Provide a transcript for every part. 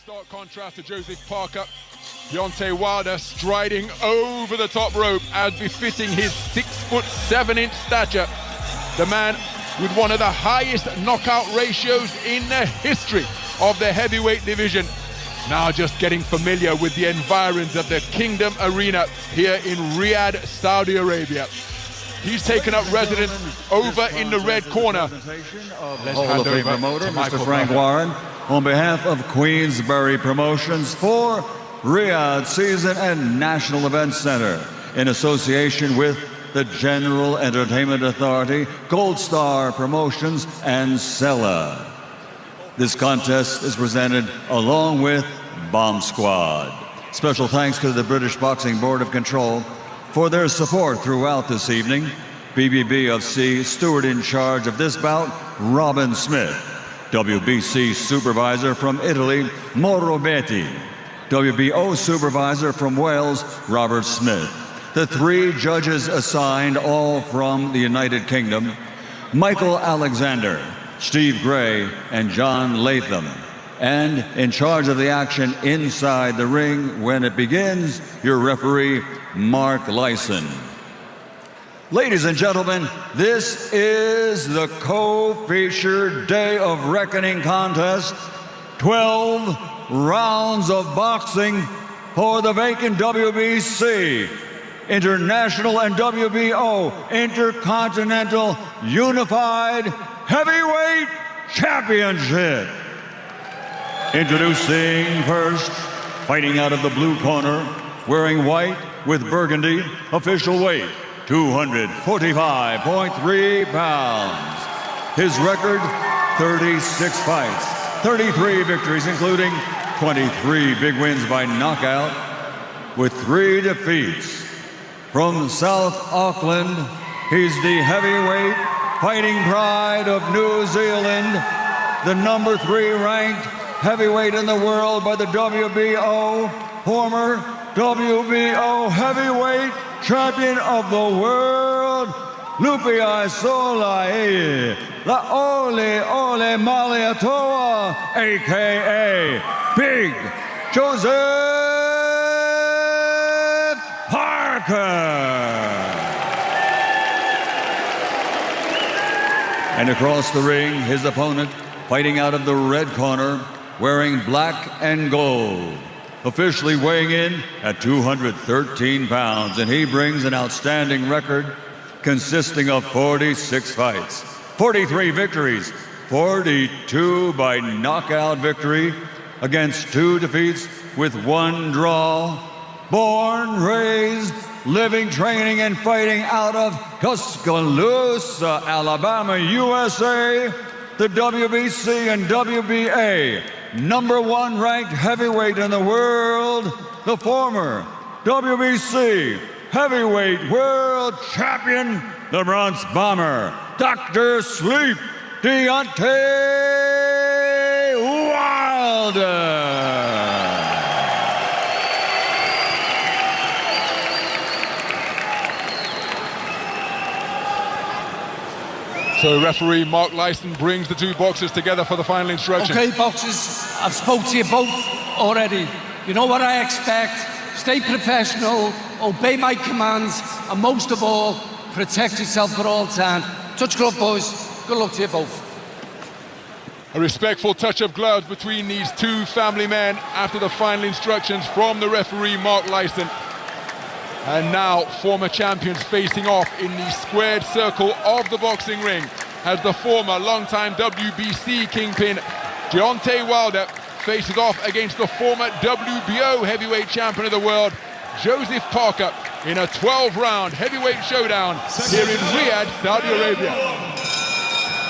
stark contrast to Joseph Parker. Deontay Wilder striding over the top rope as befitting his 6'7" stature. The man with one of the highest knockout ratios in the history of the heavyweight division. Now just getting familiar with the environs of the Kingdom Arena here in Riyadh, Saudi Arabia. He's taken up residence over in the red corner. Hall of Fame promoter, Mr. Frank Warren, on behalf of Queensberry Promotions for Riyadh Season and National Event Center, in association with the General Entertainment Authority, Gold Star Promotions, and Sella. This contest is presented along with Bomb Squad. Special thanks to the British Boxing Board of Control for their support throughout this evening. BBB of C, steward in charge of this bout, Robin Smith. WBC supervisor from Italy, Mauro Betti. WBO supervisor from Wales, Robert Smith. The three judges assigned, all from the United Kingdom, Michael Alexander, Steve Gray, and John Latham. And in charge of the action inside the ring when it begins, your referee, Mark Lyson. Ladies and gentlemen, this is the co-featured Day of Reckoning contest, 12 rounds of boxing for the vacant WBC, International and WBO Intercontinental Unified Heavyweight Championship. Introducing first, fighting out of the blue corner, wearing white with burgundy, official weight, 245.3 pounds. His record, 36 fights, 33 victories, including 23 big wins by knockout, with 3 defeats. From South Auckland, he's the heavyweight fighting pride of New Zealand, the number 3 ranked heavyweight in the world by the WBO, former WBO heavyweight champion of the world, Lupiai Solai, La Ole Ole Maliatoa, a.k.a. Big Joseph Parker. And across the ring, his opponent, fighting out of the red corner, wearing black and gold, officially weighing in at 213 pounds, and he brings an outstanding record consisting of 46 fights, 43 victories, 42 by knockout victory, against 2 defeats with 1 draw. Born, raised, living, training, and fighting out of Tuscaloosa, Alabama, USA, the WBC and WBA number 1 ranked heavyweight in the world, the former WBC heavyweight world champion, the Bronx Bomber, Dr. Sleep, Deontay Wilder. So referee Mark Lyson brings the 2 boxers together for the final instructions. Okay, boxers, I've spoke to you both already. You know what I expect. Stay professional, obey my commands, and most of all, protect yourself at all times. Touch glove, boys. Good luck to you both. A respectful touch of gloves between these 2 family men after the final instructions from the referee Mark Lyson. And now former champions facing off in the squared circle of the boxing ring as the former longtime WBC kingpin Deontay Wilder faces off against the former WBO heavyweight champion of the world Joseph Parker in a 12-round heavyweight showdown here in Riyadh, Saudi Arabia.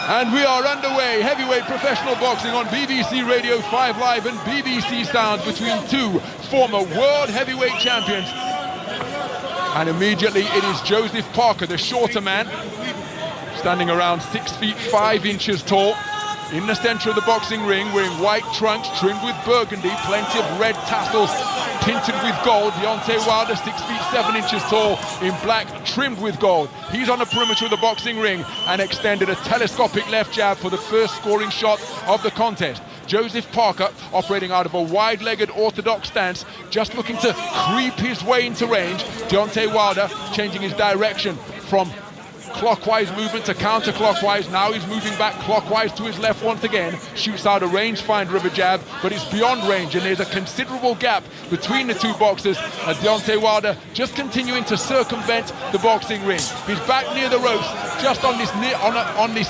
And we are underway, heavyweight professional boxing on BBC Radio 5 Live and BBC Sounds between 2 former world heavyweight champions. And immediately it is Joseph Parker, the shorter man, standing around 6 feet 5 inches tall, in the center of the boxing ring, wearing white trunks trimmed with burgundy, plenty of red tassels tinted with gold. Deontay Wilder, 6 feet 7 inches tall, in black, trimmed with gold. He's on the perimeter of the boxing ring and extended a telescopic left jab for the first scoring shot of the contest. Joseph Parker operating out of a wide-legged orthodox stance, just looking to creep his way into range. Deontay Wilder changing his direction from clockwise movement to counterclockwise. Now he's moving back clockwise to his left once again. Shoots out a rangefinder of a jab, but it's beyond range, and there's a considerable gap between the two boxers as Deontay Wilder just continuing to circumvent the boxing ring. He's back near the ropes, just on this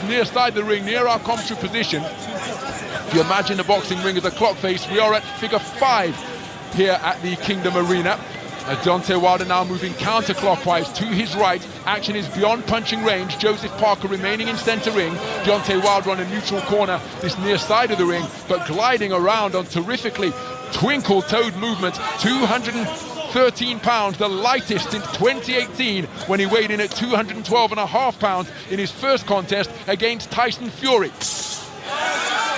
near side of the ring, near our commentary position. If you imagine the boxing ring as a clock face, we are at figure 5 here at the Kingdom Arena. Deontay Wilder now moving counterclockwise to his right. Action is beyond punching range. Joseph Parker remaining in center ring. Deontay Wilder on a neutral corner, this near side of the ring, but gliding around on terrifically twinkle-toed movement. 213 pounds, the lightest since 2018 when he weighed in at 212.5 pounds in his first contest against Tyson Fury.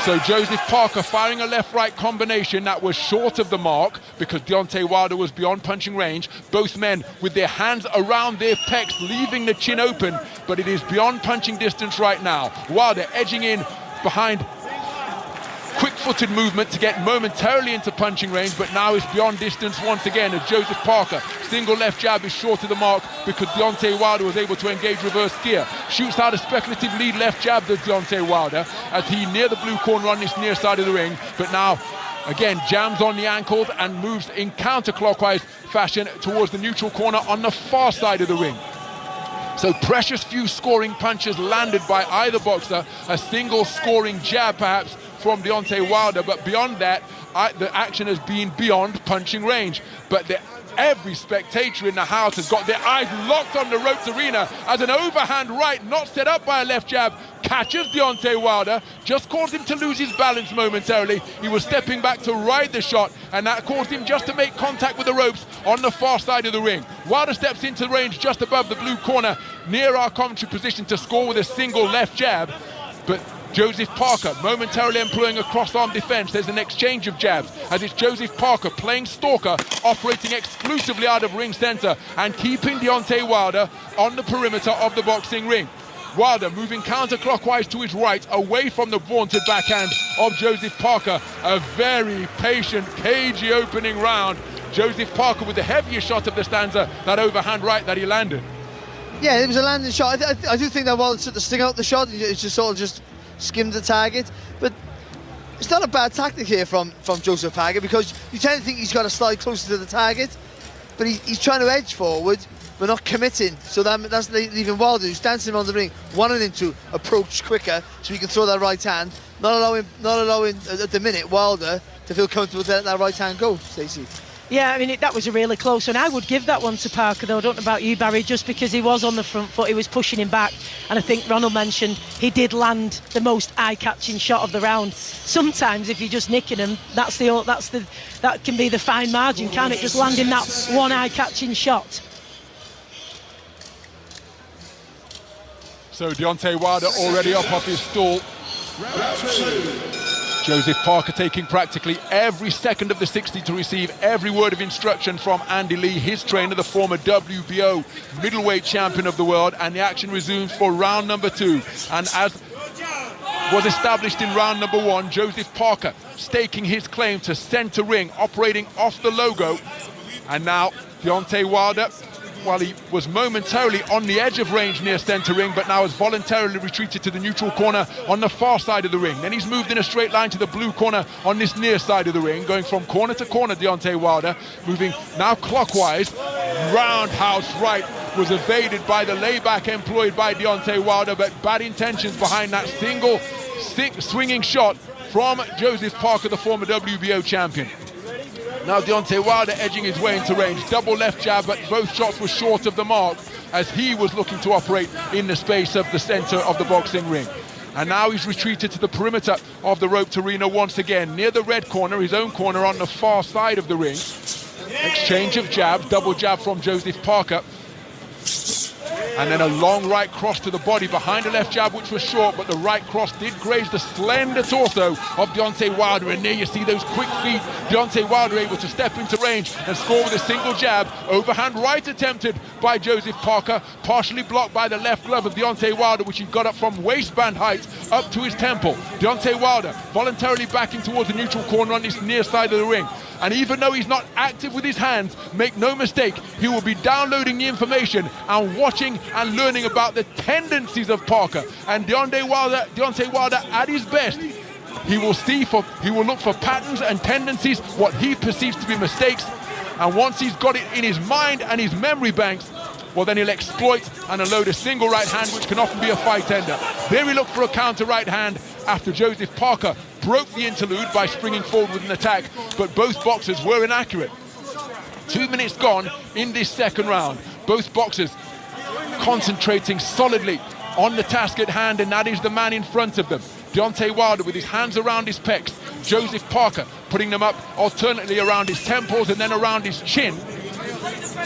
So Joseph Parker firing a left-right combination that was short of the mark because Deontay Wilder was beyond punching range. Both men with their hands around their pecs, leaving the chin open, but it is beyond punching distance right now. Wilder edging in behind quick-footed movement to get momentarily into punching range, but now it's beyond distance once again as Joseph Parker, single left jab is short of the mark because Deontay Wilder was able to engage reverse gear. Shoots out a speculative lead left jab to Deontay Wilder as he near the blue corner on this near side of the ring, but now again jams on the ankles and moves in counterclockwise fashion towards the neutral corner on the far side of the ring. So precious few scoring punches landed by either boxer, a single scoring jab perhaps from Deontay Wilder, but beyond that, the action has been beyond punching range. But every spectator in the house has got their eyes locked on the ropes arena as an overhand right, not set up by a left jab, catches Deontay Wilder, just caused him to lose his balance momentarily. He was stepping back to ride the shot, and that caused him just to make contact with the ropes on the far side of the ring. Wilder steps into range just above the blue corner, near our commentary position to score with a single left jab, but Joseph Parker momentarily employing a cross-arm defense. There's an exchange of jabs as it's Joseph Parker playing stalker, operating exclusively out of ring center and keeping Deontay Wilder on the perimeter of the boxing ring. Wilder moving counterclockwise to his right, away from the vaunted backhand of Joseph Parker. A very patient, cagey opening round. Joseph Parker with the heaviest shot of the stanza, that overhand right that he landed. Yeah, it was a landing shot. I do think that Wilder took the sting out the shot. It's just sort of just skimmed the target, but it's not a bad tactic here from Joseph Parker, because you tend to think he's got to slide closer to the target, but he's trying to edge forward but not committing, so that's leaving Wilder, who's dancing around the ring, wanting him to approach quicker so he can throw that right hand, not allowing at the minute Wilder to feel comfortable to let that right hand go. Stacey. Yeah, I mean, that was a really close one. I would give that one to Parker, though. I don't know about you, Barry, just because he was on the front foot, he was pushing him back, and I think Ronald mentioned he did land the most eye-catching shot of the round. Sometimes, if you're just nicking him, that can be the fine margin, can't it? Just landing that one eye-catching shot. So Deontay Wilder already up off his stool. Joseph Parker taking practically every second of the 60 to receive every word of instruction from Andy Lee, his trainer, the former WBO middleweight champion of the world, and the action resumes for round number 2. And as was established in round number 1, Joseph Parker staking his claim to center ring, operating off the logo. And now Deontay Wilder, while he was momentarily on the edge of range near center ring, but now has voluntarily retreated to the neutral corner on the far side of the ring. Then he's moved in a straight line to the blue corner on this near side of the ring, going from corner to corner. Deontay Wilder moving now clockwise. Roundhouse right was evaded by the layback employed by Deontay Wilder, but bad intentions behind that single swinging shot from Joseph Parker, the former WBO champion. Now Deontay Wilder edging his way into range. Double left jab, but both shots were short of the mark as he was looking to operate in the space of the center of the boxing ring. And now he's retreated to the perimeter of the roped arena once again, near the red corner, his own corner on the far side of the ring. Exchange of jabs, double jab from Joseph Parker. And then a long right cross to the body behind the left jab, which was short, but the right cross did graze the slender torso of Deontay Wilder. And there you see those quick feet. Deontay Wilder able to step into range and score with a single jab. Overhand right attempted by Joseph Parker, partially blocked by the left glove of Deontay Wilder, which he got up from waistband height up to his temple. Deontay Wilder voluntarily backing towards the neutral corner on this near side of the ring. And even though he's not active with his hands, make no mistake, he will be downloading the information and watching and learning about the tendencies of Parker. And Deontay Wilder at his best, he will look for patterns and tendencies, what he perceives to be mistakes. And once he's got it in his mind and his memory banks, well, then he'll exploit and unload a single right hand, which can often be a fight ender. There he looked for a counter right hand after Joseph Parker broke the interlude by springing forward with an attack, but both boxers were inaccurate. 2 minutes gone in this second round. Both boxers concentrating solidly on the task at hand, and that is the man in front of them. Deontay Wilder with his hands around his pecs. Joseph Parker putting them up alternately around his temples and then around his chin.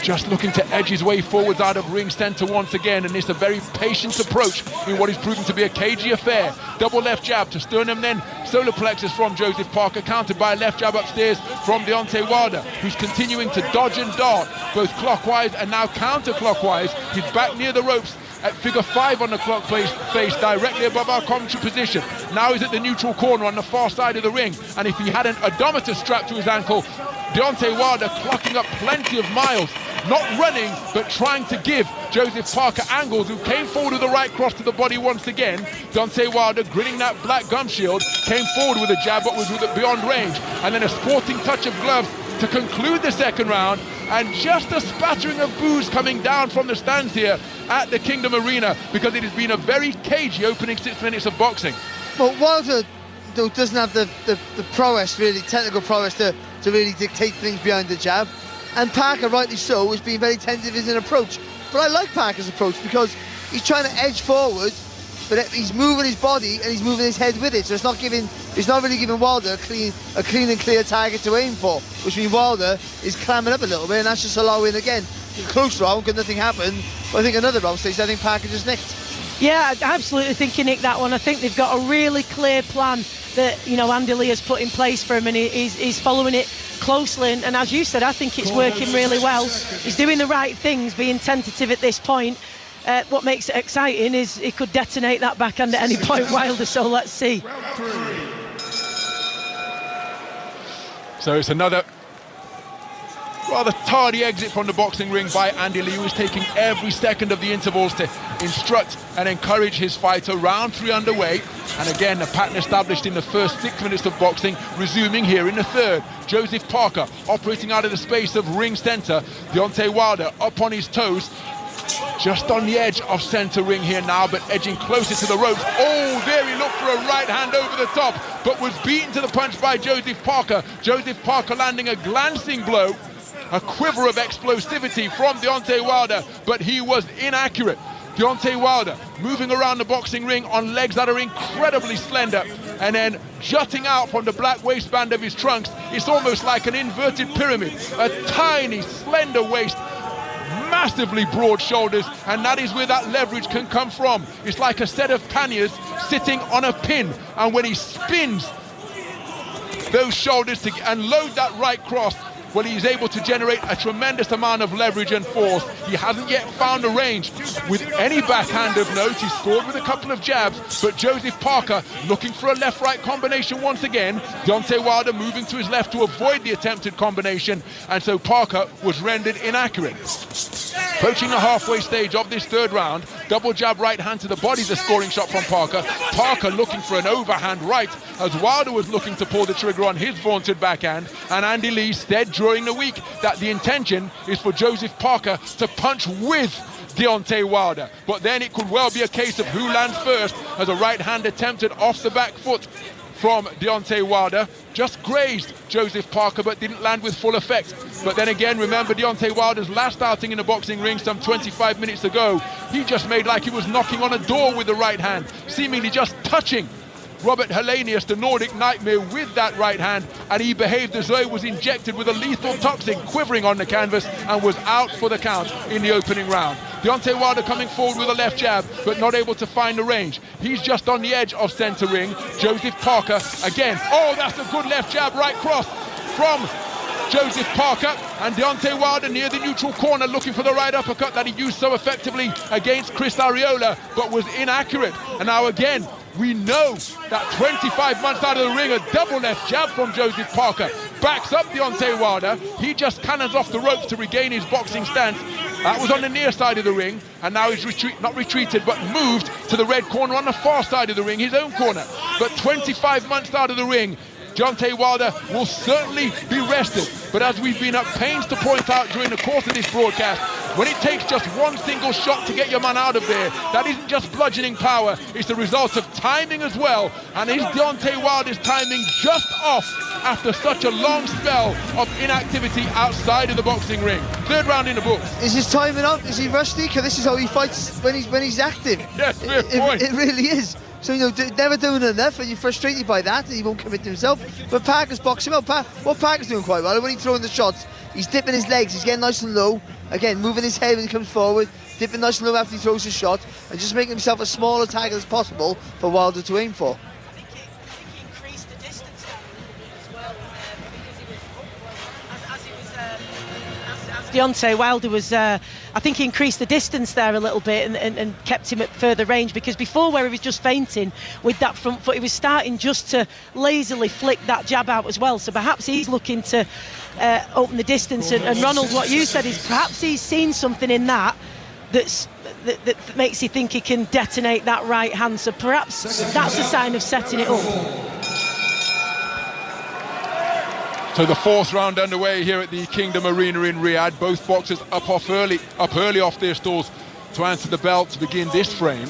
Just looking to edge his way forwards out of ring center once again, and it's a very patient approach in what is proving to be a cagey affair. Double left jab to sternum, then solar plexus from Joseph Parker, countered by a left jab upstairs from Deontay Wilder, who's continuing to dodge and dart, both clockwise and now counterclockwise. He's back near the ropes at figure 5 on the clock face, directly above our commentary position. Now he's at the neutral corner on the far side of the ring, and if he had an odometer strapped to his ankle, Deontay Wilder clocking up plenty of miles, not running, but trying to give Joseph Parker angles, who came forward with a right cross to the body once again. Deontay Wilder, grinning that black gum shield, came forward with a jab, but was beyond range. And then a sporting touch of gloves to conclude the second round, and just a spattering of boos coming down from the stands here at the Kingdom Arena, because it has been a very cagey opening 6 minutes of boxing. But Wilder doesn't have the prowess, really, technical prowess to really dictate things behind the jab. And Parker, rightly so, has been very tentative in his approach. But I like Parker's approach because he's trying to edge forward, but he's moving his body and he's moving his head with it. So it's not really giving Wilder a clean and clear target to aim for, which means Wilder is clamming up a little bit, and that's just allowing, again, a close round, because nothing happened. But I think another round stage, I think Parker just nicked. Yeah, I absolutely think he nicked that one. I think they've got a really clear plan that, you know, Andy Lee has put in place for him, and he's following it closely. And as you said, I think it's working really well. He's doing the right things, being tentative at this point. What makes it exciting is he could detonate that backhand at any point, Wilder, so let's see. So it's another rather tardy exit from the boxing ring by Andy Lee, who is taking every second of the intervals to instruct and encourage his fighter. Round 3 underway, and again the pattern established in the first 6 minutes of boxing resuming here in the third. Joseph Parker operating out of the space of ring center. Deontay Wilder up on his toes, just on the edge of center ring here now, but edging closer to the ropes. Oh, there he looked for a right hand over the top, but was beaten to the punch by Joseph Parker. Joseph Parker landing a glancing blow, a quiver of explosivity from Deontay Wilder, but he was inaccurate. Deontay Wilder moving around the boxing ring on legs that are incredibly slender, and then jutting out from the black waistband of his trunks. It's almost like an inverted pyramid, a tiny, slender waist, massively broad shoulders, and that is where that leverage can come from. It's like a set of panniers sitting on a pin, and when he spins those shoulders and load that right cross, well, he's able to generate a tremendous amount of leverage and force. He hasn't yet found a range with any backhand of note. He scored with a couple of jabs, but Joseph Parker looking for a left-right combination once again. Deontay Wilder moving to his left to avoid the attempted combination, and so Parker was rendered inaccurate. Approaching the halfway stage of this third round, double jab right hand to the body, the scoring shot from Parker. Parker looking for an overhand right as Wilder was looking to pull the trigger on his vaunted backhand, and Andy Lee said during the week that the intention is for Joseph Parker to punch with Deontay Wilder, but then it could well be a case of who lands first, as a right hand attempted off the back foot from Deontay Wilder just grazed Joseph Parker but didn't land with full effect. But then again, remember Deontay Wilder's last outing in the boxing ring some 25 minutes ago. He just made like he was knocking on a door with the right hand, seemingly just touching Robert Helenius, the Nordic Nightmare, with that right hand, and he behaved as though he was injected with a lethal toxin, quivering on the canvas, and was out for the count in the opening round. Deontay Wilder coming forward with a left jab, but not able to find the range. He's just on the edge of centre ring. Joseph Parker again. Oh, that's a good left jab, right cross from Joseph Parker, and Deontay Wilder near the neutral corner looking for the right uppercut that he used so effectively against Chris Arreola, but was inaccurate. And now again, we know that 25 months out of the ring, a double left jab from Joseph Parker backs up Deontay Wilder. He just cannons off the ropes to regain his boxing stance. That was on the near side of the ring, and now he's not retreated, but moved to the red corner on the far side of the ring, his own corner. But 25 months out of the ring, Deontay Wilder will certainly be rested. But as we've been at pains to point out during the course of this broadcast, when it takes just one single shot to get your man out of there, that isn't just bludgeoning power, it's the result of timing as well. And is Deontay Wilder's timing just off after such a long spell of inactivity outside of the boxing ring? Third round in the books. Is his timing up? Is he rusty? Because this is how he fights when he's active. Yes, fair point. It really is. So, you know, never doing enough, and you're frustrated by that, and he won't commit to himself. But Parker's boxing well. What Parker's doing quite well, when he's throwing the shots, he's dipping his legs, he's getting nice and low. Again, moving his head when he comes forward, dipping nice and low after he throws his shot, and just making himself as small a target as possible for Wilder to aim for. I think he increased the distance down as well, because he was, as Deontay Wilder was, I think he increased the distance there a little bit and kept him at further range, because before, where he was just feinting with that front foot, he was starting just to lazily flick that jab out as well. So perhaps he's looking to open the distance, and Ronald, what you said is perhaps he's seen something in that that makes you think he can detonate that right hand. So perhaps that's a sign of setting it up. So the fourth round underway here at the Kingdom Arena in Riyadh. Both boxers up early off their stalls to answer the bell to begin this frame.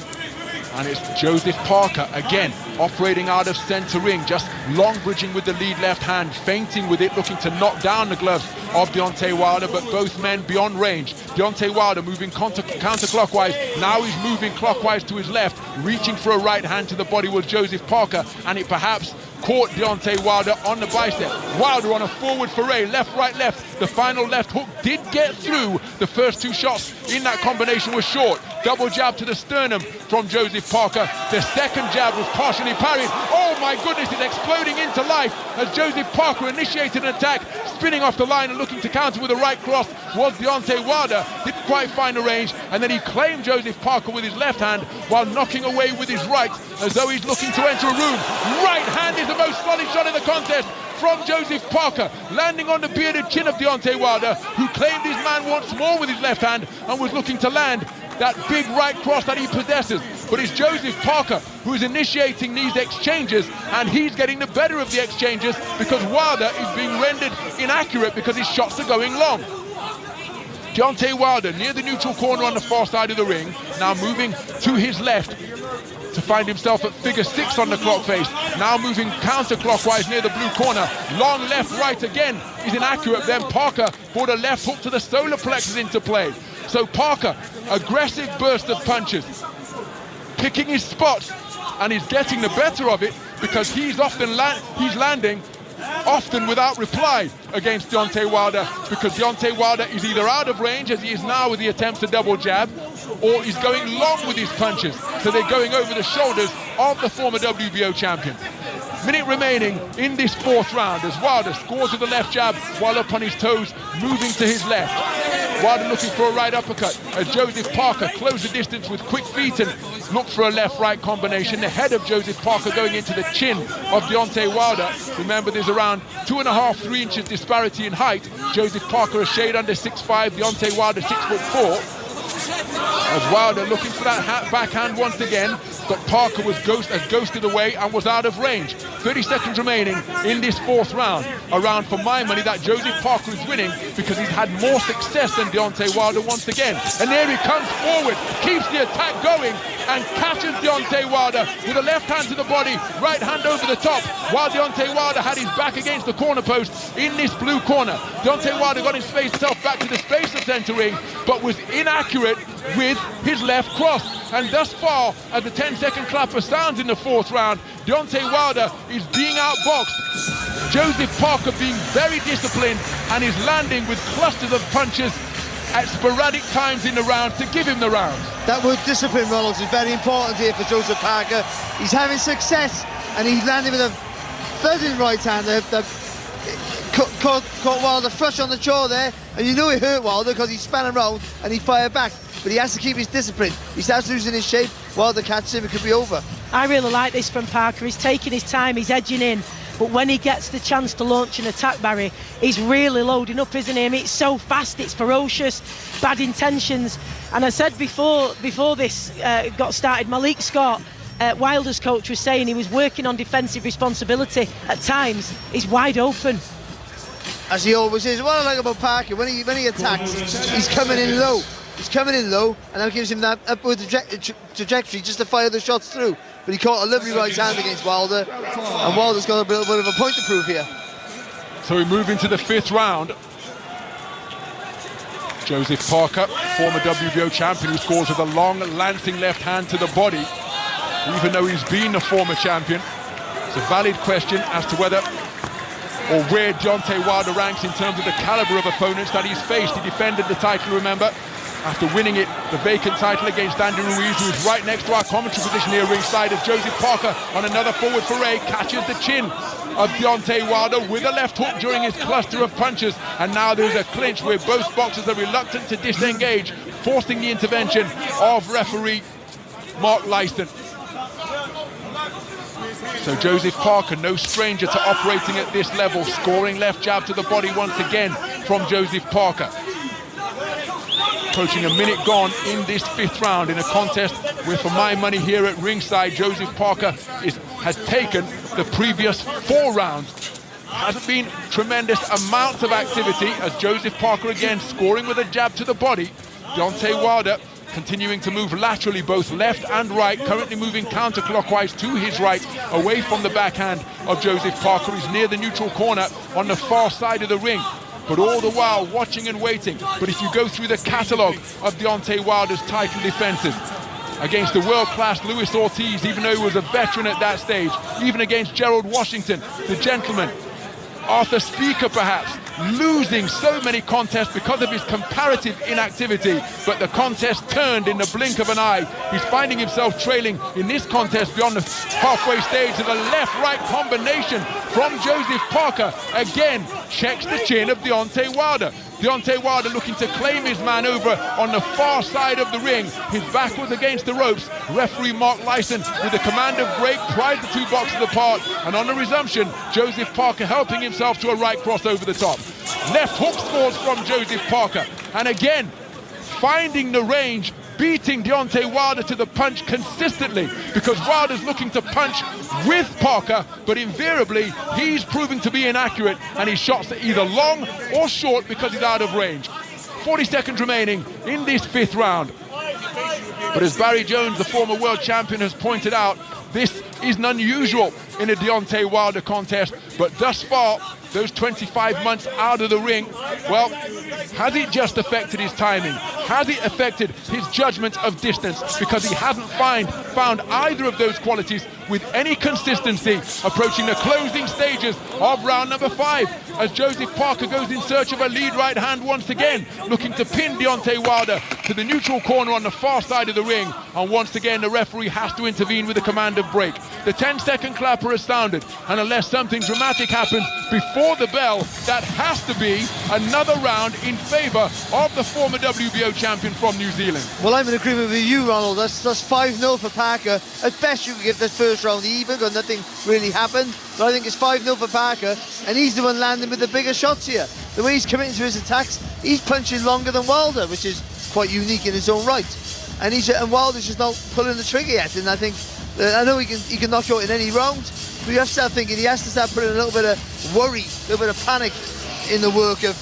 And it's Joseph Parker again operating out of centre ring, just long bridging with the lead left hand, feinting with it, looking to knock down the gloves of Deontay Wilder, but both men beyond range. Deontay Wilder moving counterclockwise, now he's moving clockwise to his left, reaching for a right hand to the body was Joseph Parker, and it perhaps caught Deontay Wilder on the bicep. Wilder on a forward foray, left, right, left. The final left hook did get through. The first two shots in that combination were short. Double jab to the sternum from Joseph Parker. The second jab was partially parried. Oh my goodness, it's exploding into life as Joseph Parker initiated an attack, spinning off the line and looking to counter with a right cross was Deontay Wilder. Didn't quite find the range, and then he claimed Joseph Parker with his left hand while knocking away with his right as though he's looking to enter a room. Right hand is the most solid shot in the contest from Joseph Parker, landing on the bearded chin of Deontay Wilder, who claimed his man once more with his left hand and was looking to land that big right cross that he possesses. But it's Joseph Parker who is initiating these exchanges, and he's getting the better of the exchanges because Wilder is being rendered inaccurate because his shots are going long. Deontay Wilder near the neutral corner on the far side of the ring, now moving to his left to find himself at figure 6 on the clock face, now moving counterclockwise near the blue corner. Long left, right again is inaccurate. Then Parker brought a left hook to the solar plexus into play. So Parker, aggressive burst of punches, picking his spots, and he's getting the better of it because he's landing often without reply against Deontay Wilder, because Deontay Wilder is either out of range, as he is now with the attempts to double jab, or he's going long with his punches, so they're going over the shoulders of the former WBO champion. Minute remaining in this fourth round as Wilder scores with the left jab while up on his toes, moving to his left. Wilder looking for a right uppercut as Joseph Parker closed the distance with quick feet and looked for a left-right combination. The head of Joseph Parker going into the chin of Deontay Wilder. Remember, there's around 2.5–3 inches disparity in height. Joseph Parker a shade under 6'5", Deontay Wilder 6'4". As Wilder looking for that backhand once again, but Parker was ghosted away and was out of range. 30 seconds remaining in this fourth round. A round, for my money, that Joseph Parker is winning because he's had more success than Deontay Wilder once again. And there he comes forward, keeps the attack going, and catches Deontay Wilder with a left hand to the body, right hand over the top, while Deontay Wilder had his back against the corner post in this blue corner. Deontay Wilder got himself back to the space of centre ring, but was inaccurate with his left cross. And thus far, as the 10-second clapper sounds in the fourth round, Deontay Wilder is being outboxed. Joseph Parker being very disciplined and is landing with clusters of punches at sporadic times in the round to give him the rounds. That word discipline, Ronald, is very important here for Joseph Parker. He's having success, and he landed with a thudding right hand that caught Wilder flush on the jaw there, and you know it hurt Wilder because he span around and he fired back. But he has to keep his discipline. He starts losing his shape. Wilder catches him, it could be over. I really like this from Parker. He's taking his time, he's edging in, but when he gets the chance to launch an attack, Barry, he's really loading up, isn't he? I mean, it's so fast, it's ferocious, bad intentions. And I said before this got started, Malik Scott, Wilder's coach, was saying he was working on defensive responsibility at times. He's wide open. As he always is. What I like about Parker, when he attacks, he's coming in low. He's coming in low, and that gives him that upward trajectory just to fire the shots through. But he caught a lovely right hand against Wilder, and Wilder's got a bit of a point to prove here. So we move into the 5th round. Joseph Parker, former WBO champion, who scores with a long, lancing left hand to the body, even though he's been a former champion. It's a valid question as to whether or where Deontay Wilder ranks in terms of the caliber of opponents that he's faced. He defended the title, remember, after winning it, the vacant title against Andy Ruiz, who is right next to our commentary position here ringside, as Joseph Parker, on another forward foray, catches the chin of Deontay Wilder with a left hook during his cluster of punches. And now there's a clinch where both boxers are reluctant to disengage, forcing the intervention of referee Mark Lyston. So Joseph Parker, no stranger to operating at this level, scoring left jab to the body once again from Joseph Parker. Approaching a minute gone in this 5th round in a contest where, for my money here at ringside, Joseph Parker has taken the previous 4 rounds. Hasn't been tremendous amounts of activity, as Joseph Parker again scoring with a jab to the body. Deontay Wilder continuing to move laterally, both left and right, currently moving counterclockwise to his right, away from the backhand of Joseph Parker. He's near the neutral corner on the far side of the ring, but all the while watching and waiting. But if you go through the catalogue of Deontay Wilder's title defences, against the world-class Luis Ortiz, even though he was a veteran at that stage, even against Gerald Washington, the gentleman, Arthur Speaker perhaps, losing so many contests because of his comparative inactivity, but the contest turned in the blink of an eye. He's finding himself trailing in this contest beyond the halfway stage, and a left-right combination from Joseph Parker again checks the chin of Deontay Wilder. Deontay Wilder looking to claim his man over on the far side of the ring. His back was against the ropes. Referee Mark Lyston, with the command of break, pried the 2 boxers apart, and on the resumption, Joseph Parker helping himself to a right cross over the top. Left hook scores from Joseph Parker, and again finding the range, beating Deontay Wilder to the punch consistently, because Wilder's looking to punch with Parker, but invariably he's proving to be inaccurate, and his shots are either long or short because he's out of range. 40 seconds remaining in this 5th round. But as Barry Jones, the former world champion, has pointed out, this isn't unusual in a Deontay Wilder contest, but thus far, those 25 months out of the ring, well, has it just affected his timing? Has it affected his judgment of distance? Because he hasn't found either of those qualities with any consistency, approaching the closing stages of round number 5, as Joseph Parker goes in search of a lead right hand once again, looking to pin Deontay Wilder to the neutral corner on the far side of the ring. And once again, the referee has to intervene with a command of break. The 10-second clapper has sounded, and unless something dramatic happens before the bell, that has to be another round in favour of the former WBO champion from New Zealand. Well, I'm in agreement with you, Ronald. That's 5-0 for Parker. At best, you could give this first round even, because nothing really happened. But I think it's 5-0 for Parker, and he's the one landing with the bigger shots here. The way he's committing to his attacks, he's punching longer than Wilder, which is quite unique in his own right. And Wilder's just not pulling the trigger yet. And I think, I know he can knock you out in any round, but you have to start thinking, he has to start putting a little bit of worry, a little bit of panic in the work of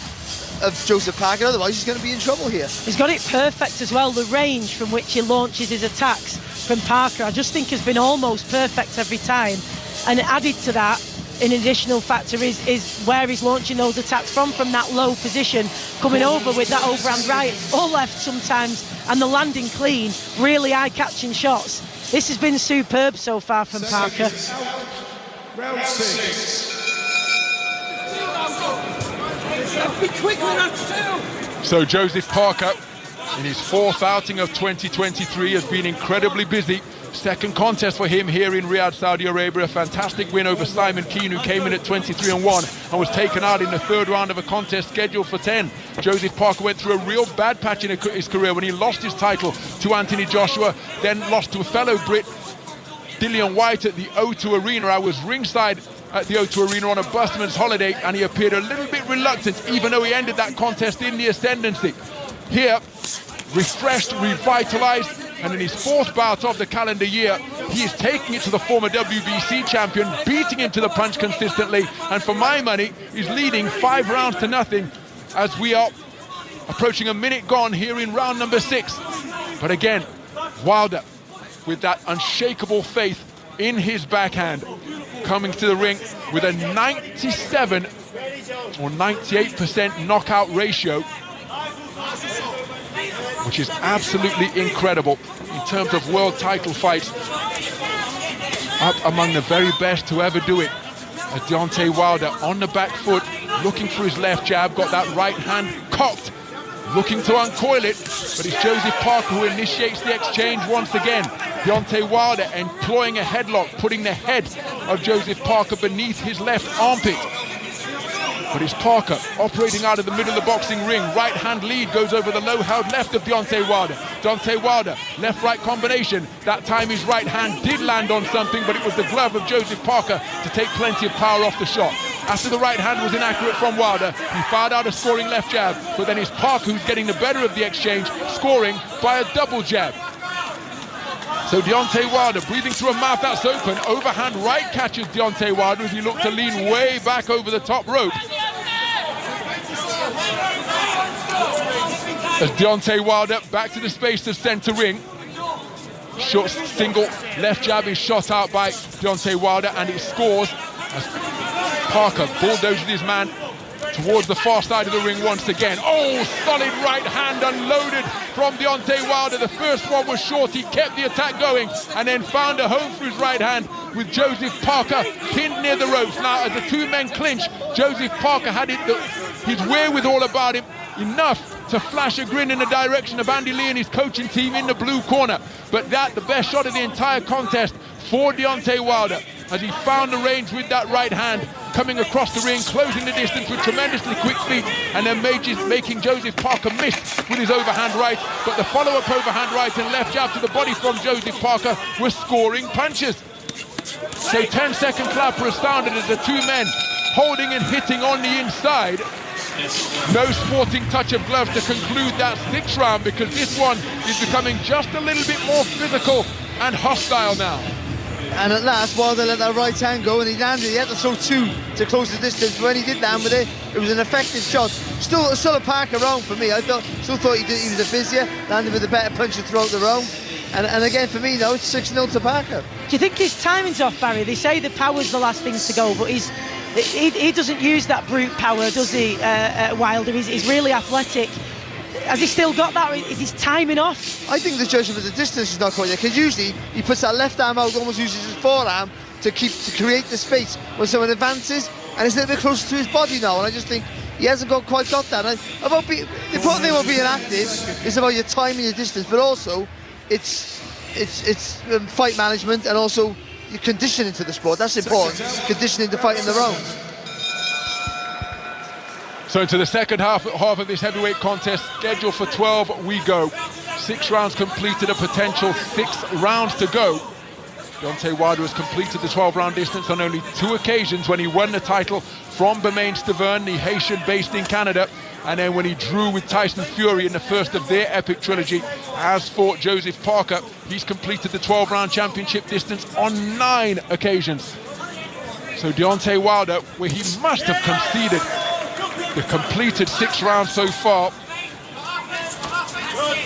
Joseph Parker, otherwise he's going to be in trouble here. He's got it perfect as well, the range from which he launches his attacks from Parker, I just think has been almost perfect every time. And added to that, an additional factor is where he's launching those attacks from that low position, coming over with that overhand right or left sometimes, and the landing clean, really eye-catching shots. This has been superb so far from Parker. Round 6. Let's be quick with that too. So Joseph Parker, in his 4th outing of 2023, has been incredibly busy. Second contest for him here in Riyadh, Saudi Arabia. A fantastic win over Simon Keane, who came in at 23-1 and was taken out in the 3rd round of a contest scheduled for 10. Joseph Parker went through a real bad patch in his career when he lost his title to Anthony Joshua, then lost to a fellow Brit, Dillian White, at the O2 Arena. I was ringside at the O2 Arena on a busman's holiday, and he appeared a little bit reluctant, even though he ended that contest in the ascendancy. Here, refreshed, revitalized, and in his 4th bout of the calendar year, he is taking it to the former WBC champion, beating him to the punch consistently, and for my money, he's leading 5 rounds to nothing as we are approaching a minute gone here in round number 6. But again, Wilder, with that unshakable faith in his backhand, coming to the ring with a 97 or 98% knockout ratio, which is absolutely incredible in terms of world title fights. Up among the very best to ever do it. Deontay Wilder on the back foot, looking for his left jab, got that right hand cocked, looking to uncoil it, but it's Joseph Parker who initiates the exchange once again. Deontay Wilder employing a headlock, putting the head of Joseph Parker beneath his left armpit. But it's Parker operating out of the middle of the boxing ring. Right hand lead goes over the low held left of Deontay Wilder. Deontay Wilder, left-right combination. That time his right hand did land on something, but it was the glove of Joseph Parker to take plenty of power off the shot. After the right hand was inaccurate from Wilder, he fired out a scoring left jab, but then it's Parker who's getting the better of the exchange, scoring by a double jab. So Deontay Wilder breathing through a mouth that's open. Overhand right catches Deontay Wilder as he looked to lean way back over the top rope. As Deontay Wilder back to the space of center ring. Short single left jab is shot out by Deontay Wilder, and it scores as Parker bulldozes his man towards the far side of the ring once again. Oh, solid right hand unloaded from Deontay Wilder. The first one was short, he kept the attack going and then found a home for his right hand with Joseph Parker pinned near the ropes. Now as the 2 men clinch, Joseph Parker had his wherewithal about him, enough to flash a grin in the direction of Andy Lee and his coaching team in the blue corner. But the best shot of the entire contest for Deontay Wilder, as he found the range with that right hand, coming across the ring, closing the distance with tremendously quick feet, and then making Joseph Parker miss with his overhand right. But the follow-up overhand right and left jab to the body from Joseph Parker were scoring punches. So 10-second clapper has sounded as the 2 men holding and hitting on the inside. No sporting touch of gloves to conclude that 6th round, because this one is becoming just a little bit more physical and hostile now. And at last, Wilder let that right hand go, and he landed. He had to throw 2 to close the distance. When he did land with it, it was an effective shot. Still a Parker round for me. I still thought he was a busier, landed with a better puncher throughout the round. And again, for me, now it's 6-0 to Parker. Do you think his timing's off, Barry? They say the power's the last thing to go, but he doesn't use that brute power, does he, Wilder? He's really athletic. Has he still got that? Is his timing off? I think the judgment of the distance is not quite there, because usually he puts that left arm out, almost uses his forearm to create the space when someone advances, and it's a little bit closer to his body now, and I just think he hasn't quite got that. The important thing about being active is about your time and your distance, but also it's fight management and also your conditioning to the sport. That's important, conditioning to fight in the rounds. So into the second half of this heavyweight contest, scheduled for 12 we go. 6 rounds completed, a potential 6 rounds to go. Deontay Wilder has completed the 12-round distance on only 2 occasions, when he won the title from Bermain Stavern, the Haitian based in Canada, and then when he drew with Tyson Fury in the first of their epic trilogy. As for Joseph Parker, he's completed the 12-round championship distance on 9 occasions. So Deontay Wilder, where he must have conceded the completed 6 rounds so far.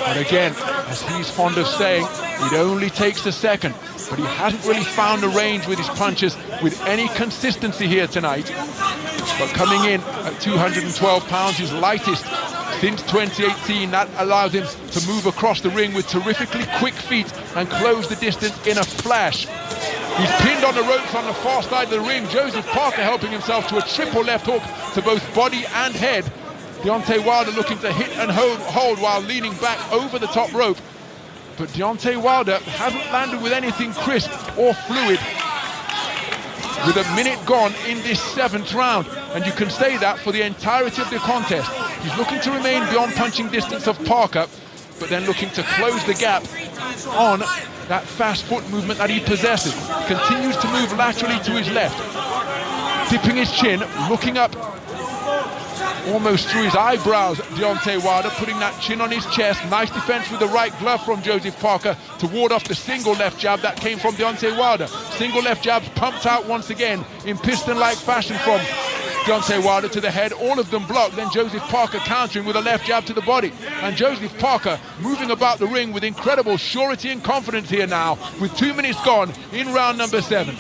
But again, as he's fond of saying, it only takes a second. But he hasn't really found the range with his punches with any consistency here tonight. But coming in at 212 pounds, his lightest since 2018, that allows him to move across the ring with terrifically quick feet and close the distance in a flash. He's pinned on the ropes on the far side of the ring. Joseph Parker helping himself to a triple left hook to both body and head. Deontay Wilder looking to hit and hold while leaning back over the top rope. But Deontay Wilder hasn't landed with anything crisp or fluid. With a minute gone in this 7th round, and you can say that for the entirety of the contest. He's looking to remain beyond punching distance of Parker, but then looking to close the gap on that fast foot movement that he possesses. Continues to move laterally to his left, dipping his chin, looking up almost through his eyebrows. Deontay Wilder putting that chin on his chest. Nice defense with the right glove from Joseph Parker to ward off the single left jab that came from Deontay Wilder. Single left jabs pumped out once again in piston-like fashion from Deontay Wilder to the head, all of them blocked. Then Joseph Parker countering with a left jab to the body. And Joseph Parker moving about the ring with incredible surety and confidence here now, with 2 minutes gone in round number 7.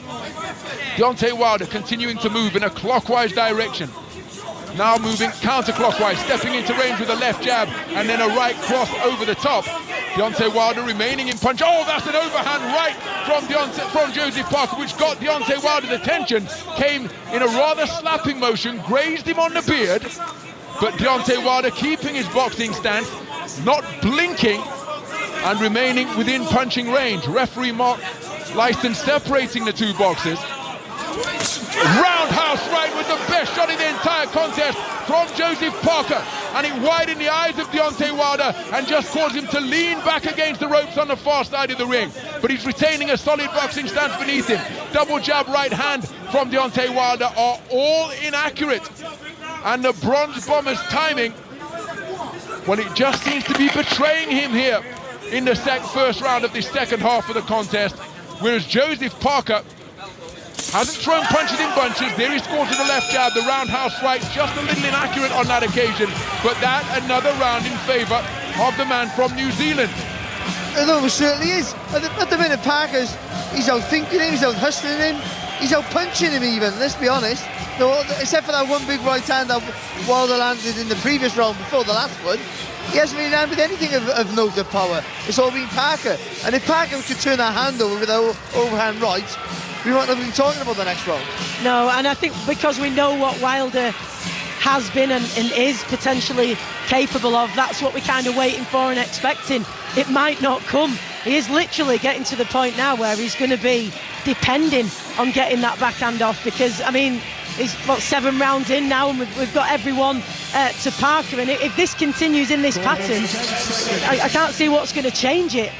Deontay Wilder continuing to move in a clockwise direction. Now moving counterclockwise, stepping into range with a left jab and then a right cross over the top. Deontay Wilder remaining in punch. Oh, that's an overhand right from Joseph Parker, which got Deontay Wilder's attention. Came in a rather slapping motion, grazed him on the beard. But Deontay Wilder keeping his boxing stance, not blinking, and remaining within punching range. Referee Mark Leiston separating the two boxers. Roundhouse right with the best shot in the entire contest from Joseph Parker, and it widened the eyes of Deontay Wilder and just caused him to lean back against the ropes on the far side of the ring. But he's retaining a solid boxing stance beneath him. Double jab right hand from Deontay Wilder are all inaccurate, and the Bronze Bomber's timing, well, it just seems to be betraying him here in the first round of this second half of the contest, whereas Joseph Parker hasn't thrown punches in bunches. There he scores with the left jab, the roundhouse right, just a little inaccurate on that occasion, but that another round in favour of the man from New Zealand. No, it certainly is. At the minute, Parker's, he's out thinking him, he's out hustling him, he's out punching him even, let's be honest. No, except for that one big right hand that Wilder landed in the previous round before the last one, he hasn't really landed with anything of note of power. It's all been Parker. And if Parker could turn that hand over with that overhand right, we might not be talking about the next round. No, and I think because we know what Wilder has been and is potentially capable of, that's what we're kind of waiting for and expecting. It might not come. He is literally getting to the point now where he's going to be depending on getting that backhand off, because, I mean, he's, 7 rounds in now, and we've got everyone to Parker, and if this continues in this pattern, I can't see what's going to change it.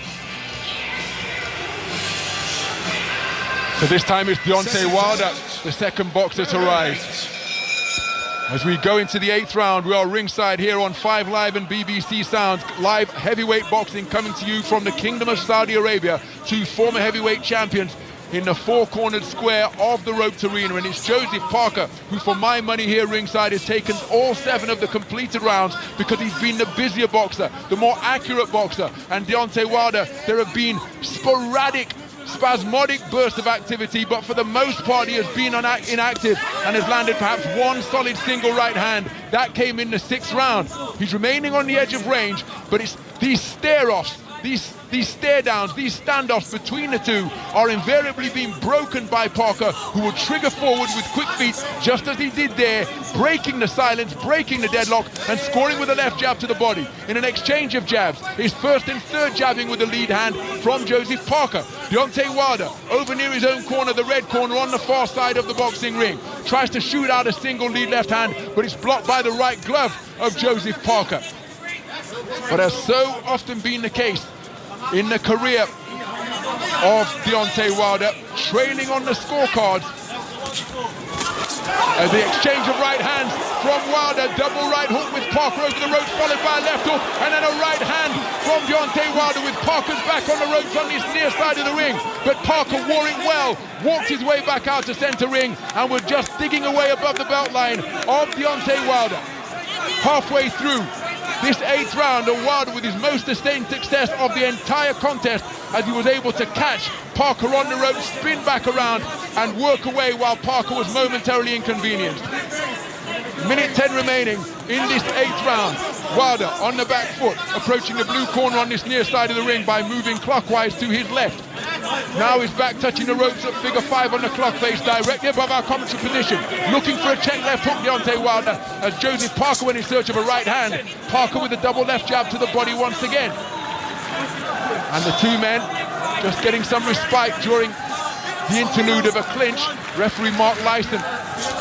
So this time it's Deontay Wilder, the second boxer to rise. As we go into the 8th round, we are ringside here on 5 Live and BBC Sounds. Live heavyweight boxing coming to you from the Kingdom of Saudi Arabia. 2 former heavyweight champions in the 4-cornered square of the roped arena. And it's Joseph Parker, who for my money here ringside has taken all 7 of the completed rounds, because he's been the busier boxer, the more accurate boxer. And Deontay Wilder, there have been sporadic, spasmodic bursts of activity, but for the most part he has been inactive and has landed perhaps one solid single right hand. That came in the 6th round. He's remaining on the edge of range, but it's these stare-offs, these stare-downs, these standoffs between the two are invariably being broken by Parker, who will trigger forward with quick feet, just as he did there, breaking the silence, breaking the deadlock, and scoring with a left jab to the body. In an exchange of jabs, his first and third jabbing with the lead hand from Joseph Parker. Deontay Wilder, over near his own corner, the red corner on the far side of the boxing ring, tries to shoot out a single lead left hand, but it's blocked by the right glove of Joseph Parker. But as so often been the case in the career of Deontay Wilder, trailing on the scorecards, as the exchange of right hands from Wilder, double right hook with Parker over the ropes, followed by a left hook, and then a right hand from Deontay Wilder with Parker's back on the ropes on this near side of the ring. But Parker wore it well, walked his way back out to centre ring, and was just digging away above the belt line of Deontay Wilder. Halfway through this 8th round, Wilder with his most sustained success of the entire contest, as he was able to catch Parker on the rope, spin back around and work away while Parker was momentarily inconvenienced. Minute 10 remaining in this 8th round. Wilder on the back foot, approaching the blue corner on this near side of the ring by moving clockwise to his left. Now he's back touching the ropes at figure 5 on the clock face, directly above our commentary position. Looking for a check left hook, Deontay Wilder, as Joseph Parker went in search of a right hand. Parker with a double left jab to the body once again. And the two men just getting some respite during the interlude of a clinch. Referee Mark Lyson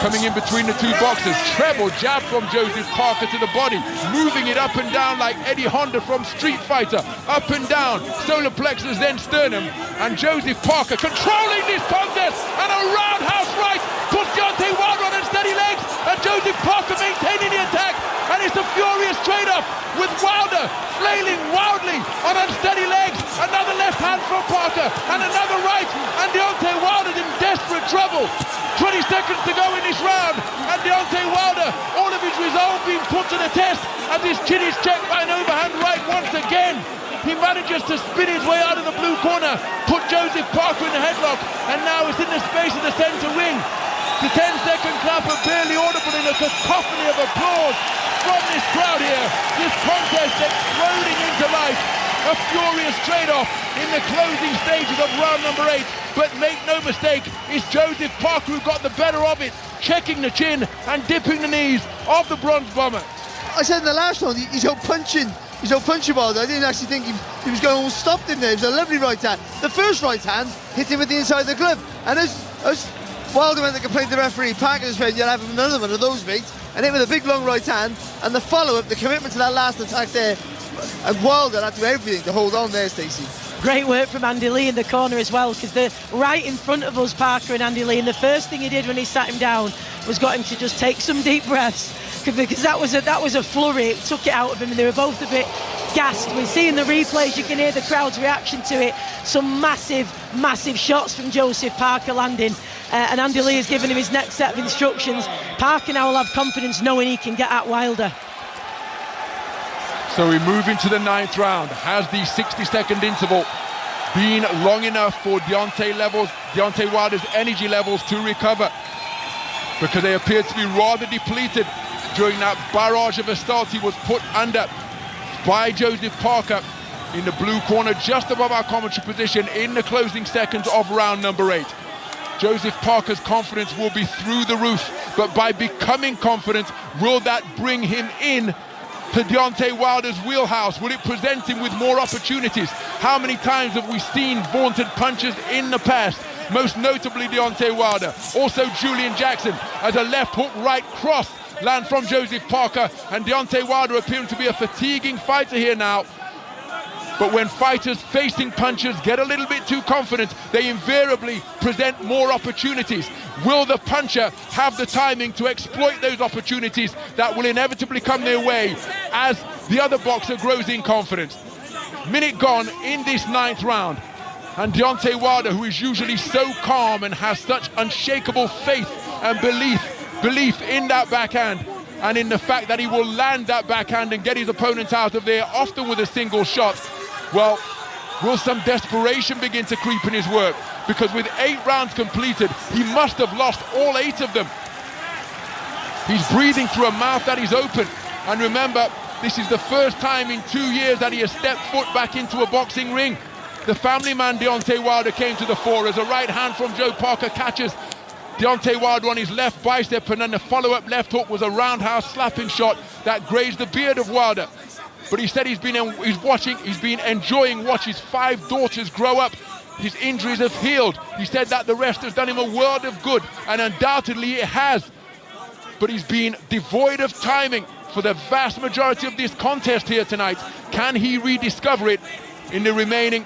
coming in between the two boxers. Treble jab from Joseph Parker to the body, moving it up and down like Eddie Honda from Street Fighter. Up and down, solar plexus, then sternum. And Joseph Parker controlling this contest, and a roundhouse right puts Deontay Wilder on unsteady legs, and Joseph Parker maintaining the attack. And it's a furious trade-off with Wilder flailing wildly on unsteady legs. Another left hand from Parker and another right, and Deontay Wilder's in desperate trouble. 20 seconds to go in this round, and Deontay Wilder, all of his resolve being put to the test as his chin is checked by an overhand right once again. He manages to spin his way out of the blue corner, put Joseph Parker in the headlock, and now it's in the space of the centre ring. The 10-second clapper barely audible in a cacophony of applause from this crowd here. This contest exploding into life. A furious trade-off in the closing stages of round number 8. But make no mistake, it's Joseph Parker who got the better of it, checking the chin and dipping the knees of the bronze bomber. I said in the last round, he's out punching Wilder. I didn't actually think he was going to stop him there. It was a lovely right hand. The first right hand hit him with the inside of the glove. And as Wilder went to complain to the referee, Parker just said, "You'll have another one of those, mate." And hit with a big long right hand, and the follow-up, the commitment to that last attack there, and Wilder had to do everything to hold on there, Stacey. Great work from Andy Lee in the corner as well, because they're right in front of us, Parker and Andy Lee, and the first thing he did when he sat him down was got him to just take some deep breaths, because that was a flurry. It took it out of him, and they were both a bit gassed. We see in the replays, you can hear the crowd's reaction to it. Some massive shots from Joseph Parker landing, and Andy Lee has given him his next set of instructions. Parker now will have confidence knowing he can get at Wilder. So we move into the 9th round. Has the 60-second interval been long enough for Deontay Wilder's energy levels to recover? Because they appear to be rather depleted during that barrage of assault he was put under by Joseph Parker in the blue corner, just above our commentary position in the closing seconds of round number 8. Joseph Parker's confidence will be through the roof, but by becoming confident, will that bring him in to Deontay Wilder's wheelhouse? Will it present him with more opportunities? How many times have we seen vaunted punches in the past? Most notably Deontay Wilder. Also Julian Jackson as a left hook right cross land from Joseph Parker, and Deontay Wilder appearing to be a fatiguing fighter here now. But when fighters facing punches get a little bit too confident, they invariably present more opportunities. Will the puncher have the timing to exploit those opportunities that will inevitably come their way as the other boxer grows in confidence? Minute gone in this 9th round, and Deontay Wilder, who is usually so calm and has such unshakable faith and belief in that backhand, and in the fact that he will land that backhand and get his opponent out of there, often with a single shot. Well, will some desperation begin to creep in his work? Because with 8 rounds completed, he must have lost all 8 of them. He's breathing through a mouth that is open. And remember, this is the first time in 2 years that he has stepped foot back into a boxing ring. The family man Deontay Wilder came to the fore as a right hand from Joe Parker catches Deontay Wilder on his left bicep, and then the follow-up left hook was a roundhouse slapping shot that grazed the beard of Wilder. But he said he's been enjoying watching his 5 daughters grow up. His injuries have healed. He said that the rest has done him a world of good, and undoubtedly it has. But he's been devoid of timing for the vast majority of this contest here tonight. Can he rediscover it in the remaining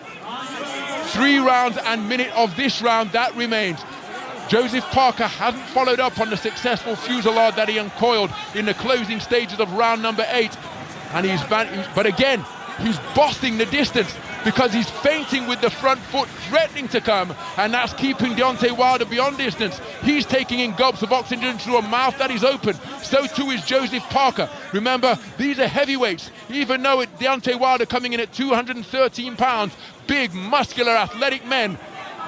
3 rounds and minute of this round that remains? Joseph Parker hasn't followed up on the successful fusillade that he uncoiled in the closing stages of round number 8. And but again, he's bossing the distance because he's feinting with the front foot, threatening to come, and that's keeping Deontay Wilder beyond distance. He's taking in gulps of oxygen through a mouth that is open. So too is Joseph Parker. Remember, these are heavyweights. Even though Deontay Wilder coming in at 213 pounds, big, muscular, athletic men.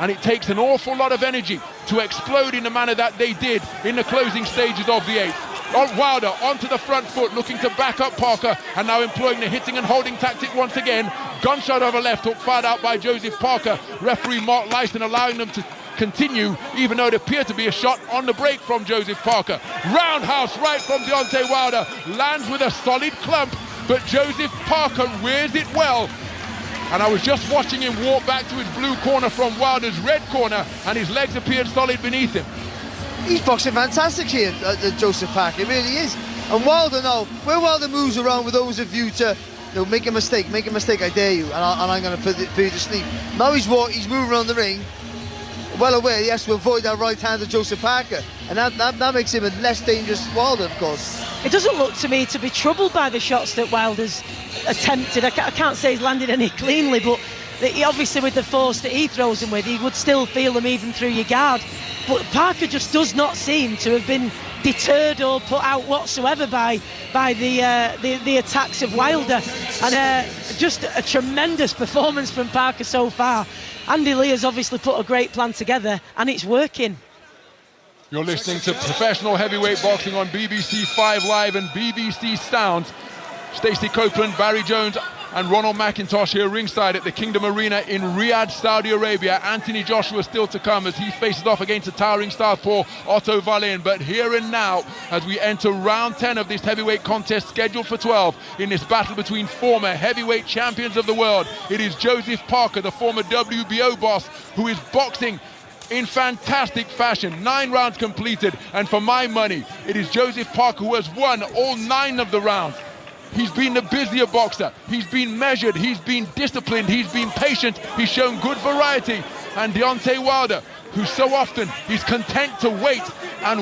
And it takes an awful lot of energy to explode in the manner that they did in the closing stages of the 8th. Wilder onto the front foot, looking to back up Parker, and now employing the hitting and holding tactic once again. Gunshot over left hook, fired out by Joseph Parker. Referee Mark Leiston allowing them to continue, even though it appeared to be a shot on the break from Joseph Parker. Roundhouse right from Deontay Wilder, lands with a solid clump, but Joseph Parker rears it well. And I was just watching him walk back to his blue corner from Wilder's red corner, and his legs appeared solid beneath him. He's boxing fantastic here, Joseph Parker, it really is. And Wilder now, where Wilder moves around with those of you to, make a mistake, I dare you, and I'm going to put you to sleep. Now he's moving around the ring, well aware he has to avoid that right hand of Joseph Parker, and that makes him a less dangerous Wilder, of course. It doesn't look to me to be troubled by the shots that Wilder's attempted. I can't say he's landed any cleanly, but he, obviously with the force that he throws him with, he would still feel them even through your guard. But Parker just does not seem to have been deterred or put out whatsoever by the attacks of Wilder, and just a tremendous performance from Parker so far. Andy Lee has obviously put a great plan together, and it's working. You're listening to Professional Heavyweight Boxing on BBC 5 Live and BBC Sounds. Stacey Copeland, Barry Jones and Ronald McIntosh here ringside at the Kingdom Arena in Riyadh, Saudi Arabia. Anthony Joshua still to come as he faces off against a towering southpaw, Otto Wallin. But here and now, as we enter round 10 of this heavyweight contest scheduled for 12, in this battle between former heavyweight champions of the world, it is Joseph Parker, the former WBO boss, who is boxing in fantastic fashion. 9 rounds completed, and for my money, it is Joseph Parker who has won all 9 of the rounds. He's been the busier boxer. He's been measured. He's been disciplined. He's been patient. He's shown good variety. And Deontay Wilder, who so often is content to wait and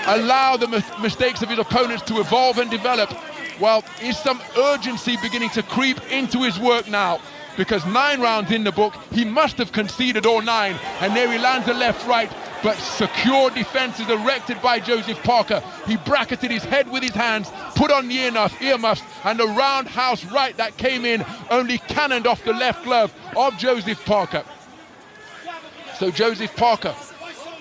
allow the mistakes of his opponents to evolve and develop, well, is some urgency beginning to creep into his work now? Because 9 rounds in the book, he must have conceded all 9. And there he lands a left-right, but secure defense is erected by Joseph Parker. He bracketed his head with his hands, put on the earmuffs, and the roundhouse right that came in only cannoned off the left glove of Joseph Parker. So Joseph Parker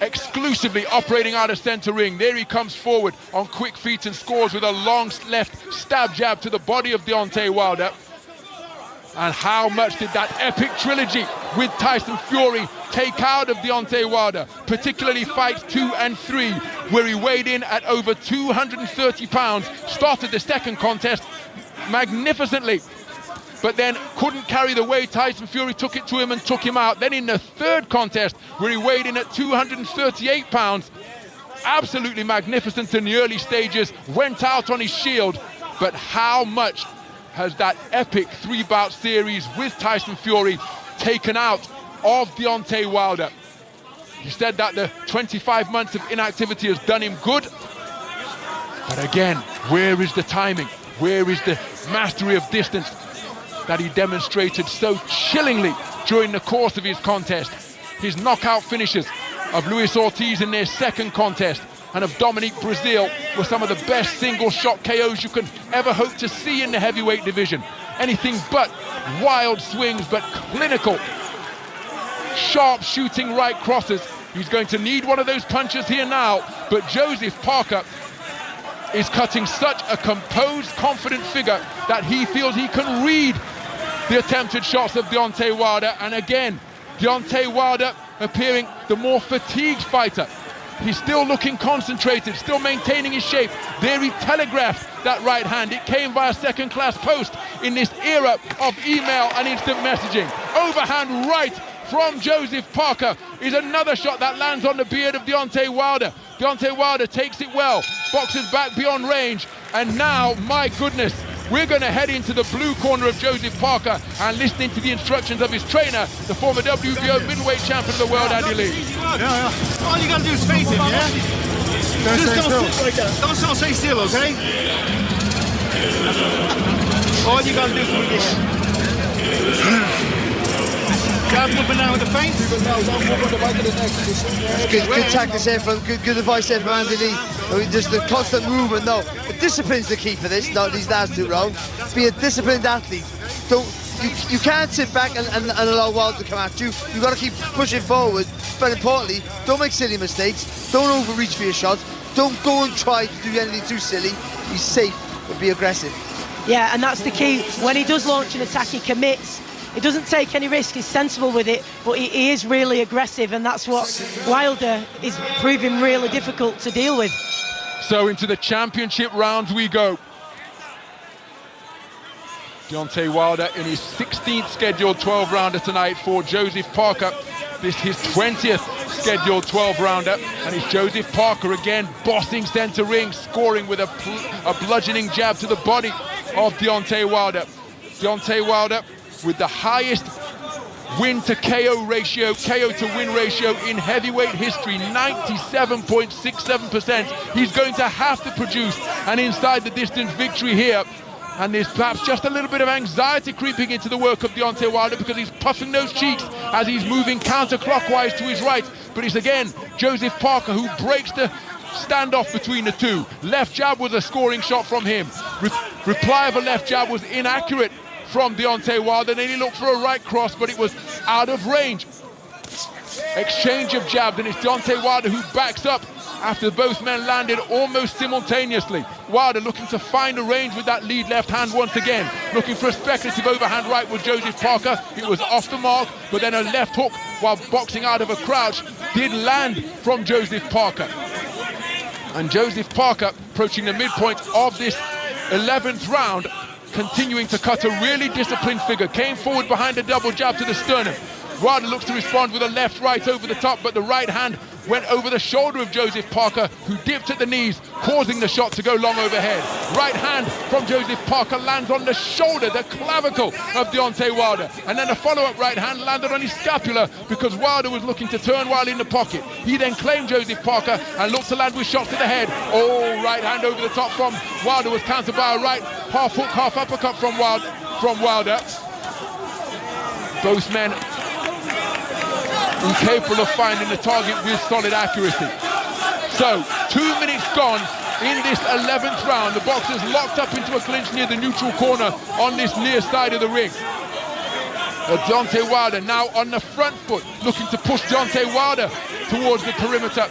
exclusively operating out of centre ring. There he comes forward on quick feet and scores with a long left stab jab to the body of Deontay Wilder. And how much did that epic trilogy with Tyson Fury take out of Deontay Wilder, particularly fights 2 and 3, where he weighed in at over 230 pounds, started the second contest magnificently, but then couldn't carry the weight. Tyson Fury took it to him and took him out. Then in the third contest, where he weighed in at 238 pounds, absolutely magnificent in the early stages, went out on his shield. But how much has that epic 3-bout series with Tyson Fury taken out of Deontay Wilder? He said that the 25 months of inactivity has done him good. But again, where is the timing? Where is the mastery of distance that he demonstrated so chillingly during the course of his contest? His knockout finishes of Luis Ortiz in their second contest and of Dominique Brazil were some of the best single shot KOs you can ever hope to see in the heavyweight division. Anything but wild swings, but clinical, sharp shooting right crosses. He's going to need one of those punches here now, but Joseph Parker is cutting such a composed, confident figure that he feels he can read the attempted shots of Deontay Wilder. And again, Deontay Wilder appearing the more fatigued fighter. He's still looking concentrated, still maintaining his shape. There he telegraphed that right hand. It came by a second-class post in this era of email and instant messaging. Overhand right from Joseph Parker is another shot that lands on the beard of Deontay Wilder. Deontay Wilder takes it well, boxes back beyond range, and now, my goodness, we're going to head into the blue corner of Joseph Parker and listening to the instructions of his trainer, the former WBO middleweight champion of the world, Andy Lee. Yeah. All you got to do is face him, yeah? Just don't sit like that. Don't stay still, okay? All you got to do is move your Grab him up and down with the feint. Good tactics there from, good advice there from Andy Lee. Just the constant movement, no. Discipline's the key for this, not these last 2 rounds. Be a disciplined athlete. You can't sit back and allow Wilder to come at you. You've got to keep pushing forward. But importantly, don't make silly mistakes. Don't overreach for your shots. don't go and try to do anything too silly. Be safe, but be aggressive. Yeah, and that's the key. When he does launch an attack, he commits. He doesn't take any risk, he's sensible with it, but he is really aggressive, and that's what Wilder is proving really difficult to deal with. So into the championship rounds we go. Deontay Wilder in his 16th scheduled 12-rounder tonight for Joseph Parker. This is his 20th scheduled 12-rounder, and it's Joseph Parker again bossing centre ring, scoring with a bludgeoning jab to the body of Deontay Wilder. Deontay Wilder with the highest win to KO ratio, KO to win ratio in heavyweight history, 97.67%. He's going to have to produce an inside the distance victory here. And there's perhaps just a little bit of anxiety creeping into the work of Deontay Wilder because he's puffing those cheeks as he's moving counterclockwise to his right. But it's again Joseph Parker who breaks the standoff between the two. Left jab was a scoring shot from him. Reply of a left jab was inaccurate from Deontay Wilder. Then he looked for a right cross, but it was out of range. Exchange of jabs, and it's Deontay Wilder who backs up after both men landed almost simultaneously. Wilder looking to find a range with that lead left hand once again. Looking for a speculative overhand right with Joseph Parker. It was off the mark, but then a left hook while boxing out of a crouch did land from Joseph Parker. And Joseph Parker approaching the midpoint of this 11th round, continuing to cut a really disciplined figure. Came forward behind a double jab to the sternum. Wilder looks to respond with a left-right over the top, but the right hand went over the shoulder of Joseph Parker, who dipped at the knees, causing the shot to go long overhead. Right hand from Joseph Parker lands on the shoulder, the clavicle of Deontay Wilder. And then a follow-up right hand landed on his scapula because Wilder was looking to turn while in the pocket. He then claimed Joseph Parker and looked to land with shots to the head. Oh, right hand over the top from Wilder was countered by a right half hook, half uppercut from Wilder. Both men incapable of finding the target with solid accuracy. So, 2 minutes gone in this 11th round. The boxers locked up into a clinch near the neutral corner on this near side of the ring. Deontay Wilder now on the front foot, looking to push Deontay Wilder towards the perimeter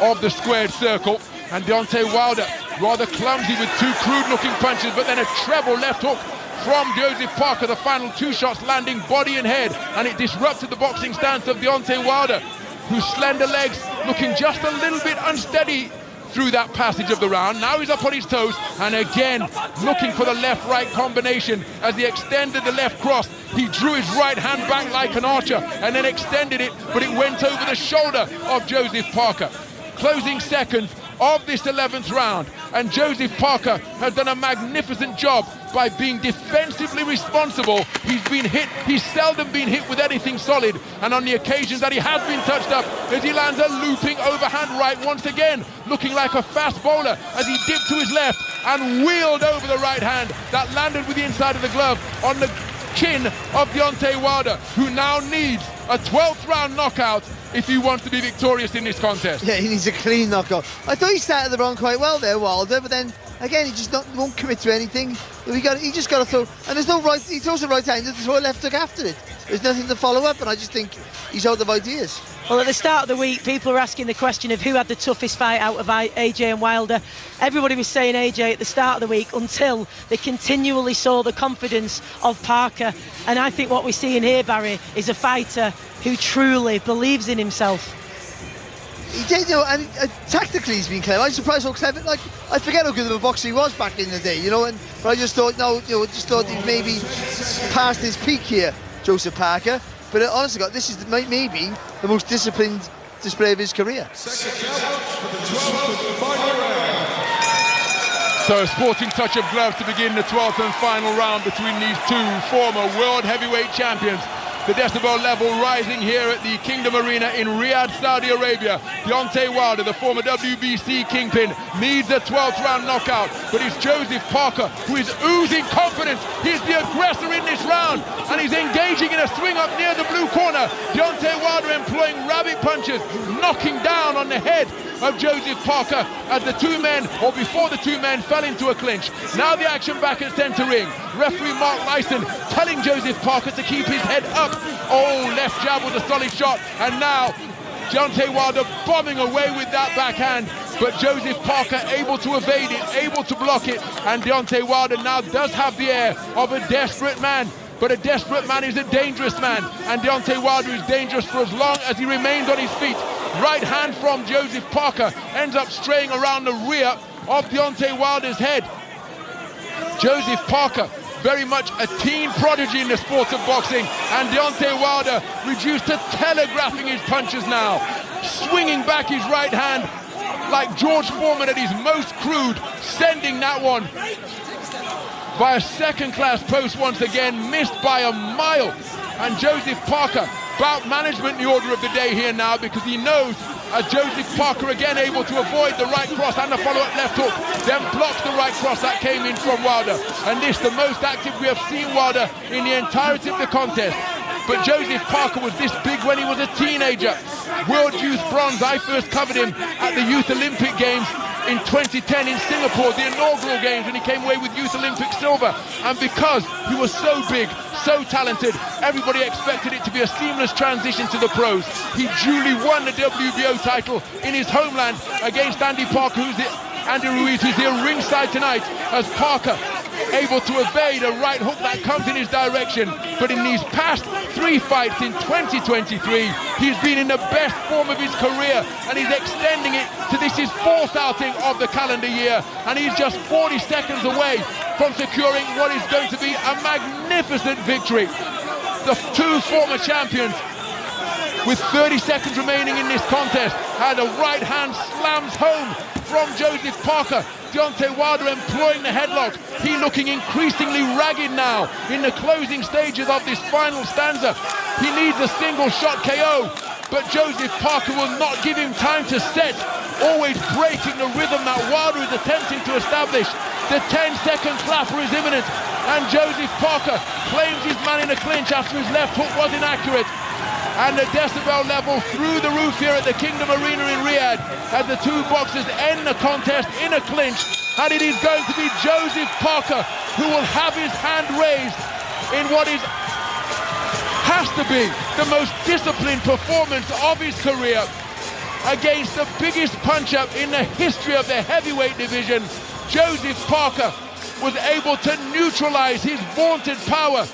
of the squared circle. And Deontay Wilder rather clumsy with two crude-looking punches, but then a treble left hook from Joseph Parker, the final two shots landing body and head, and it disrupted the boxing stance of Deontay Wilder, whose slender legs looking just a little bit unsteady through that passage of the round. Now he's up on his toes, and again looking for the left-right combination. As he extended the left cross, he drew his right hand back like an archer and then extended it, but it went over the shoulder of Joseph Parker. Closing seconds of this 11th round, and Joseph Parker has done a magnificent job by being defensively responsible. He's seldom been hit with anything solid, and on the occasions that he has been touched up, as he lands a looping overhand right once again, looking like a fast bowler as he dipped to his left and wheeled over the right hand that landed with the inside of the glove on the chin of Deontay Wilder, who now needs a 12th round knockout if he wants to be victorious in this contest. Yeah, he needs a clean knockout. I thought he started the round quite well there, Wilder, but then again he just won't commit to anything. He just got to throw, and there's no right. He throws the right hand, there's no left hook after it. There's nothing to follow up, and I just think he's out of ideas. Well, at the start of the week, people were asking the question of who had the toughest fight out of AJ and Wilder. Everybody was saying AJ at the start of the week until they continually saw the confidence of Parker. And I think what we're seeing here, Barry, is a fighter who truly believes in himself. He did, you know, and tactically he's been clever. I'm surprised how clever. Like, I forget how good of a boxer he was back in the day, you know. But I just thought, he'd maybe past his peak here, Joseph Parker. But honestly, God, this is maybe the most disciplined display of his career. So a sporting touch of gloves to begin the 12th and final round between these two former world heavyweight champions. The decibel level rising here at the Kingdom Arena in Riyadh, Saudi Arabia. Deontay Wilder, the former WBC kingpin, needs a 12th round knockout, but it's Joseph Parker who is oozing confidence. He's the aggressor in this round, and he's engaging in a swing up near the blue corner. Deontay Wilder employing rabbit punches, knocking down on the head of Joseph Parker as the two men, or before the two men, fell into a clinch. Now the action back at centre ring. Referee Mark Lyson telling Joseph Parker to keep his head up. Oh, left jab was a solid shot, and now Deontay Wilder bombing away with that backhand. but Joseph Parker able to evade it, able to block it, and Deontay Wilder now does have the air of a desperate man. But a desperate man is a dangerous man, and Deontay Wilder is dangerous for as long as he remains on his feet. Right hand from Joseph Parker ends up straying around the rear of Deontay Wilder's head. Joseph Parker, very much a teen prodigy in the sport of boxing, and Deontay Wilder reduced to telegraphing his punches now, swinging back his right hand like George Foreman at his most crude, sending that one by a second-class post once again, missed by a mile. And Joseph Parker, bout management the order of the day here now, because he knows as Joseph Parker again able to avoid the right cross and the follow-up left hook, then blocks the right cross that came in from Wilder. And this the most active we have seen Wilder in the entirety of the contest. But Joseph Parker was this big when he was a teenager. World Youth Bronze, I first covered him at the Youth Olympic Games in 2010 in Singapore, the inaugural games, when he came away with Youth Olympic silver. And because he was so big, so talented, everybody expected it to be a seamless transition to the pros. He duly won the WBO title in his homeland against Andy Ruiz, who's here ringside tonight, as Parker able to evade a right hook that comes in his direction. But in these past 3 fights in 2023, he's been in the best form of his career, and he's extending it to this his 4th outing of the calendar year, and he's just 40 seconds away from securing what is going to be a magnificent victory. The two former champions, with 30 seconds remaining in this contest, and a right hand slams home from Joseph Parker. Deontay Wilder employing the headlock. He looking increasingly ragged now in the closing stages of this final stanza. He needs a single shot KO, but Joseph Parker will not give him time to set, always breaking the rhythm that Wilder is attempting to establish. The 10-second clapper is imminent, and Joseph Parker claims his man in a clinch after his left hook was inaccurate. And the decibel level through the roof here at the Kingdom Arena in Riyadh as the two boxers end the contest in a clinch. And it is going to be Joseph Parker who will have his hand raised in what has to be the most disciplined performance of his career against the biggest punch-up in the history of the heavyweight division. Joseph Parker was able to neutralize his vaunted power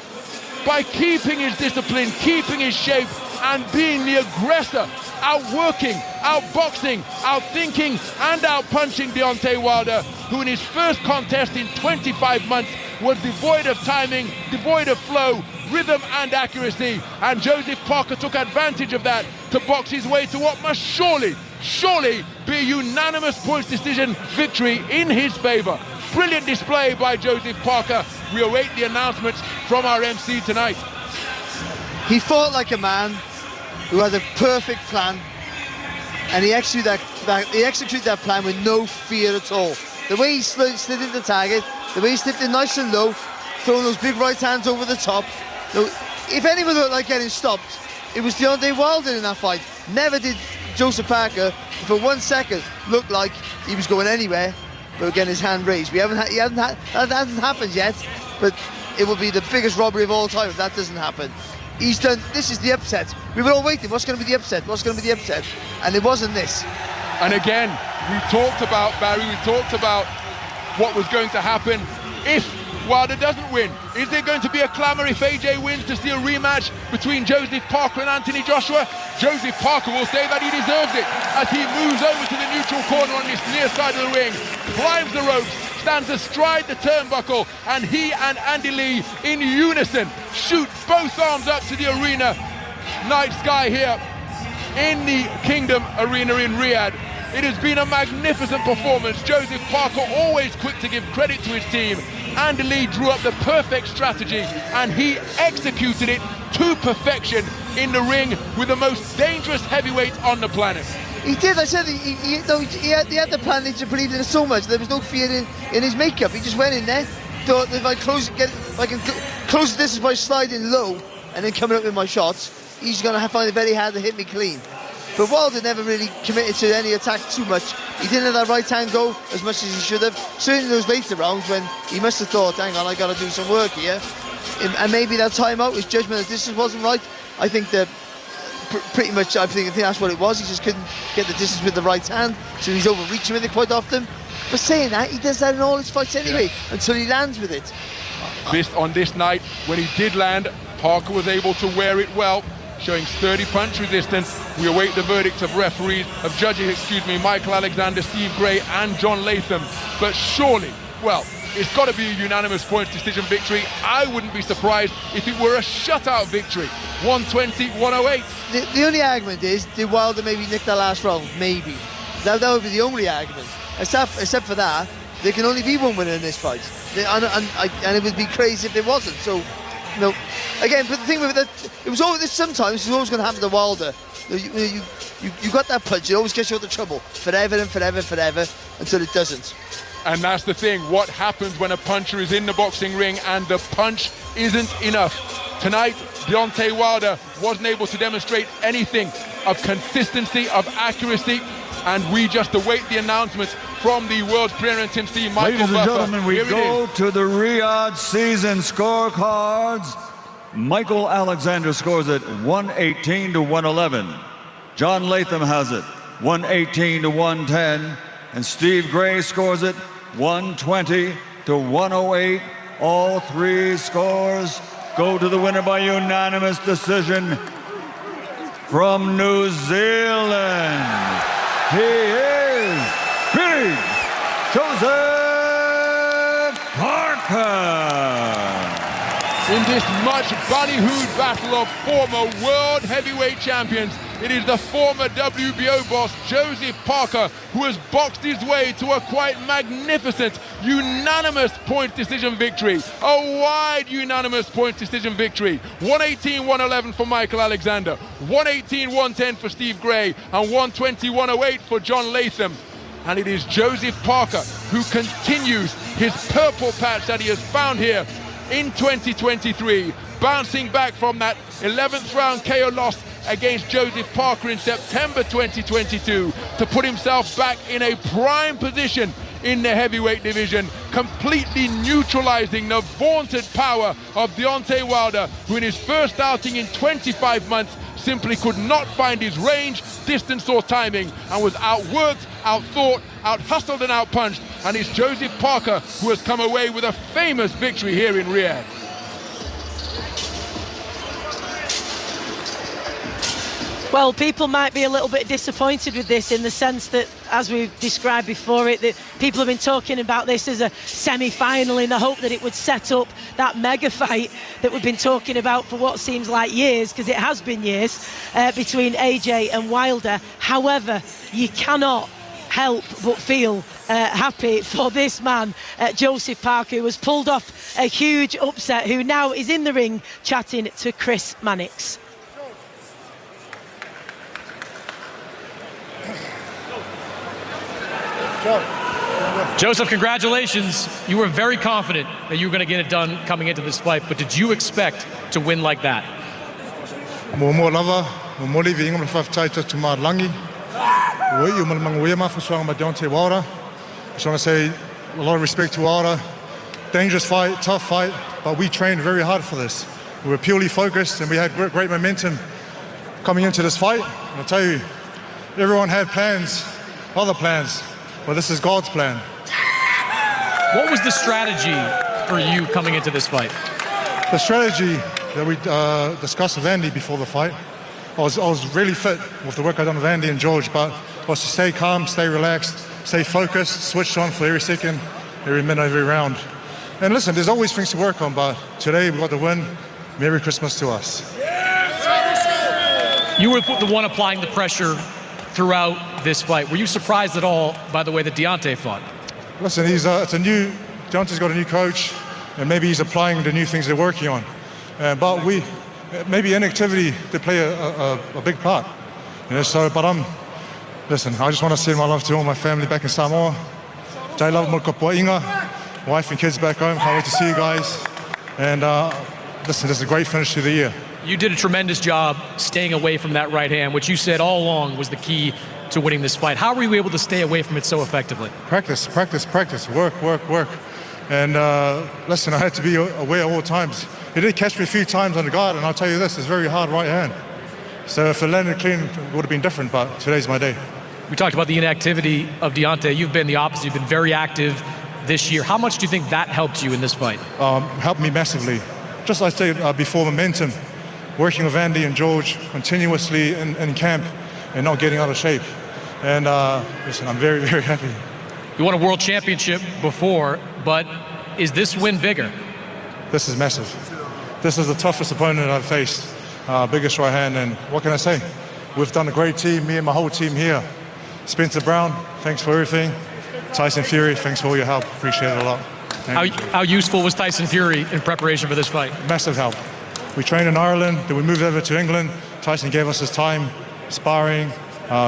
by keeping his discipline, keeping his shape, and being the aggressor, outworking, outboxing, outthinking, and outpunching Deontay Wilder, who in his first contest in 25 months was devoid of timing, devoid of flow, rhythm, and accuracy. And Joseph Parker took advantage of that to box his way to what must surely be a unanimous points decision victory in his favor. Brilliant display by Joseph Parker. We await the announcements from our MC tonight. He fought like a man who had a perfect plan, and he executed that plan with no fear at all. The way he slid into the target, the way he slipped in nice and low, throwing those big right hands over the top. If anyone looked like getting stopped, it was Deontay Wilder in that fight. Never did Joseph Parker for 1 second look like he was going anywhere but getting his hand raised. That hasn't happened yet, but it will be the biggest robbery of all time if that doesn't happen. He's done, this is the upset. We were all waiting, what's going to be the upset? What's going to be the upset? And it wasn't this. And again, we talked about what was going to happen if Wilder doesn't win. Is there going to be a clamour if AJ wins to see a rematch between Joseph Parker and Anthony Joshua? Joseph Parker will say that he deserves it as he moves over to the neutral corner on this near side of the ring, climbs the ropes, stands astride the turnbuckle, and he and Andy Lee in unison shoot both arms up to the arena night sky here in the Kingdom Arena in Riyadh. It has been a magnificent performance. Joseph Parker always quick to give credit to his team. Andy Lee drew up the perfect strategy and he executed it to perfection in the ring with the most dangerous heavyweight on the planet. He did. I said he had the plan. He just believed in it so much. There was no fear in his makeup. He just went in there, thought if I can close the distance by sliding low and then coming up with my shots, he's going to find it very hard to hit me clean. But Wilder never really committed to any attack too much. He didn't let that right hand go as much as he should have. Certainly in those later rounds when he must have thought, hang on, I got to do some work here. And maybe that timeout, his judgment of distance wasn't right. I think the pretty much, I think that's what it was. He just couldn't get the distance with the right hand, so he's overreaching with it quite often. But saying that, he does that in all his fights anyway, until he lands with it. On this night, when he did land, Parker was able to wear it well, showing sturdy punch resistance. We await the verdicts of judges, Michael Alexander, Steve Gray and John Latham. But surely, well, it's got to be a unanimous points decision victory. I wouldn't be surprised if it were a shutout victory. 120-108. The only argument is, did Wilder maybe nick that last round? Maybe. That would be the only argument. Except for that, there can only be one winner in this fight. And it would be crazy if there wasn't. So, again, but the thing with it, it was always, sometimes it's always going to happen to Wilder. You got that punch, it always gets you out of trouble. Forever and forever, until it doesn't. And that's the thing, what happens when a puncher is in the boxing ring and the punch isn't enough? Tonight, Deontay Wilder wasn't able to demonstrate anything of consistency, of accuracy, and we just await the announcement from the world's clearance MC, Michael Ladies and Buffer. gentlemen, we go to the Riyadh season scorecards. Michael Alexander scores it 118-111. John Latham has it 118-110. And Steve Gray scores it 120-108. All three scores go to the winner by unanimous decision from New Zealand. He is Big Joseph Parker. In this much ballyhooed battle of former world heavyweight champions, it is the former WBO boss, Joseph Parker, who has boxed his way to a quite magnificent, unanimous point decision victory. A wide unanimous point decision victory. 118-111 for Michael Alexander, 118-110 for Steve Gray, and 120-108 for John Latham. And it is Joseph Parker who continues his purple patch that he has found here in 2023, bouncing back from that 11th round KO loss against Joseph Parker in September 2022 to put himself back in a prime position in the heavyweight division, completely neutralizing the vaunted power of Deontay Wilder, who in his first outing in 25 months simply could not find his range, distance or timing, and was outworked, outthought, out-hustled and out-punched. And it's Joseph Parker who has come away with a famous victory here in Riyadh. Well, people might be a little bit disappointed with this in the sense that, as we've described before it, that people have been talking about this as a semi-final in the hope that it would set up that mega fight that we've been talking about for what seems like years, because it has been years, between AJ and Wilder. However, you cannot help but feel happy for this man, Joseph Parker, who has pulled off a huge upset, who now is in the ring chatting to Chris Mannix. Joseph, congratulations. You were very confident that you were going to get it done coming into this fight, but did you expect to win like that? More lava, more living on the 5 title to Marlangi. You Deontay Wilder. I just want to say a lot of respect to Wilder. Dangerous fight, tough fight, but we trained very hard for this. We were purely focused and we had great momentum coming into this fight. And I'll tell you, everyone had plans, other plans. Well, this is God's plan. What was the strategy for you coming into this fight? The strategy that we discussed with Andy before the fight, I was really fit with the work I'd done with Andy and George, but was to stay calm, stay relaxed, stay focused, switched on for every second, every minute, every round. And listen, there's always things to work on, but today we got the win. Merry Christmas to us. You were the one applying the pressure throughout this fight. Were you surprised at all by the way that Deontay fought? Listen, Deontay's got a new coach, and maybe he's applying the new things they're working on. But maybe inactivity did play a big part. Listen, I just want to send my love to all my family back in Samoa. I love Inga, wife and kids back home. Can't wait to see you guys. And listen, this is a great finish to the year. You did a tremendous job staying away from that right hand, which you said all along was the key to winning this fight. How were you able to stay away from it so effectively? Practice, work. And listen, I had to be aware at all times. He did catch me a few times on the guard, and I'll tell you this, it's very hard right hand. So if it landed clean, it would have been different, but today's my day. We talked about the inactivity of Deontay. You've been the opposite. You've been very active this year. How much do you think that helped you in this fight? Helped me massively. Just like I said before, momentum. Working with Andy and George continuously in camp and not getting out of shape. And listen, I'm very, very happy. You won a world championship before, but is this win bigger? This is massive. This is the toughest opponent I've faced. Biggest right hand, and what can I say? We've done a great team, me and my whole team here. Spencer Brown, thanks for everything. Tyson Fury, thanks for all your help. Appreciate it a lot. How useful was Tyson Fury in preparation for this fight? Massive help. We trained in Ireland, then we moved over to England. Tyson gave us his time, sparring,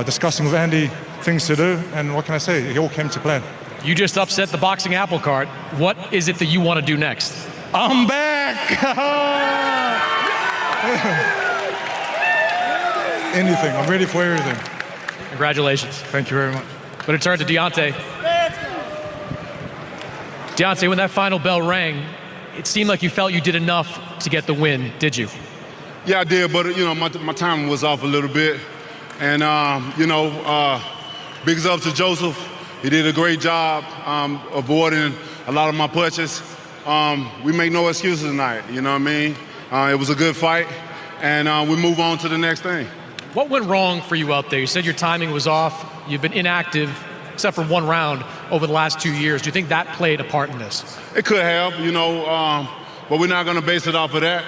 discussing with Andy things to do, and what can I say? It all came to plan. You just upset the boxing apple cart. What is it that you want to do next? I'm back! Anything. I'm ready for everything. Congratulations. Thank you very much. Going to turn to Deontay. Deontay, when that final bell rang, it seemed like you felt you did enough to get the win, did you? Yeah, I did, but my timing was off a little bit. And big ups to Joseph. He did a great job avoiding a lot of my punches. We make no excuses tonight, you know what I mean? It was a good fight, and we move on to the next thing. What went wrong for you out there? You said your timing was off. You've been inactive, except for one round, over the last 2 years. Do you think that played a part in this? It could have, but we're not going to base it off of that.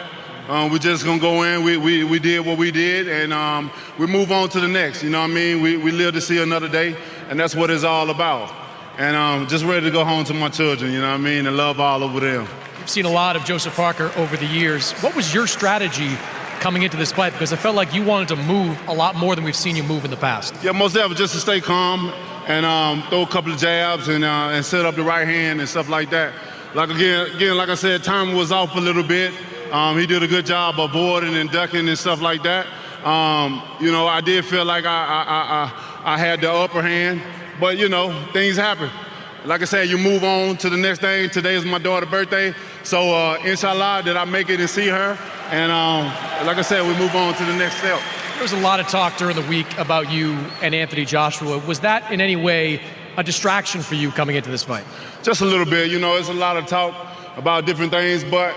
We're just going to go in. We did what we did, and we move on to the next. You know what I mean? We live to see another day, and that's what it's all about. And just ready to go home to my children, you know what I mean, and love all over them. You've seen a lot of Joseph Parker over the years. What was your strategy coming into this fight? Because I felt like you wanted to move a lot more than we've seen you move in the past. Yeah, most definitely just to stay calm and throw a couple of jabs and set up the right hand and stuff like that. Like again, like I said, time was off a little bit. He did a good job avoiding and ducking and stuff like that. I did feel like I had the upper hand, but things happen. Like I said, you move on to the next thing. Today is my daughter's birthday, so inshallah, did I make it and see her? And like I said, we move on to the next step. There was a lot of talk during the week about you and Anthony Joshua. Was that in any way a distraction for you coming into this fight? Just a little bit. It's a lot of talk about different things, but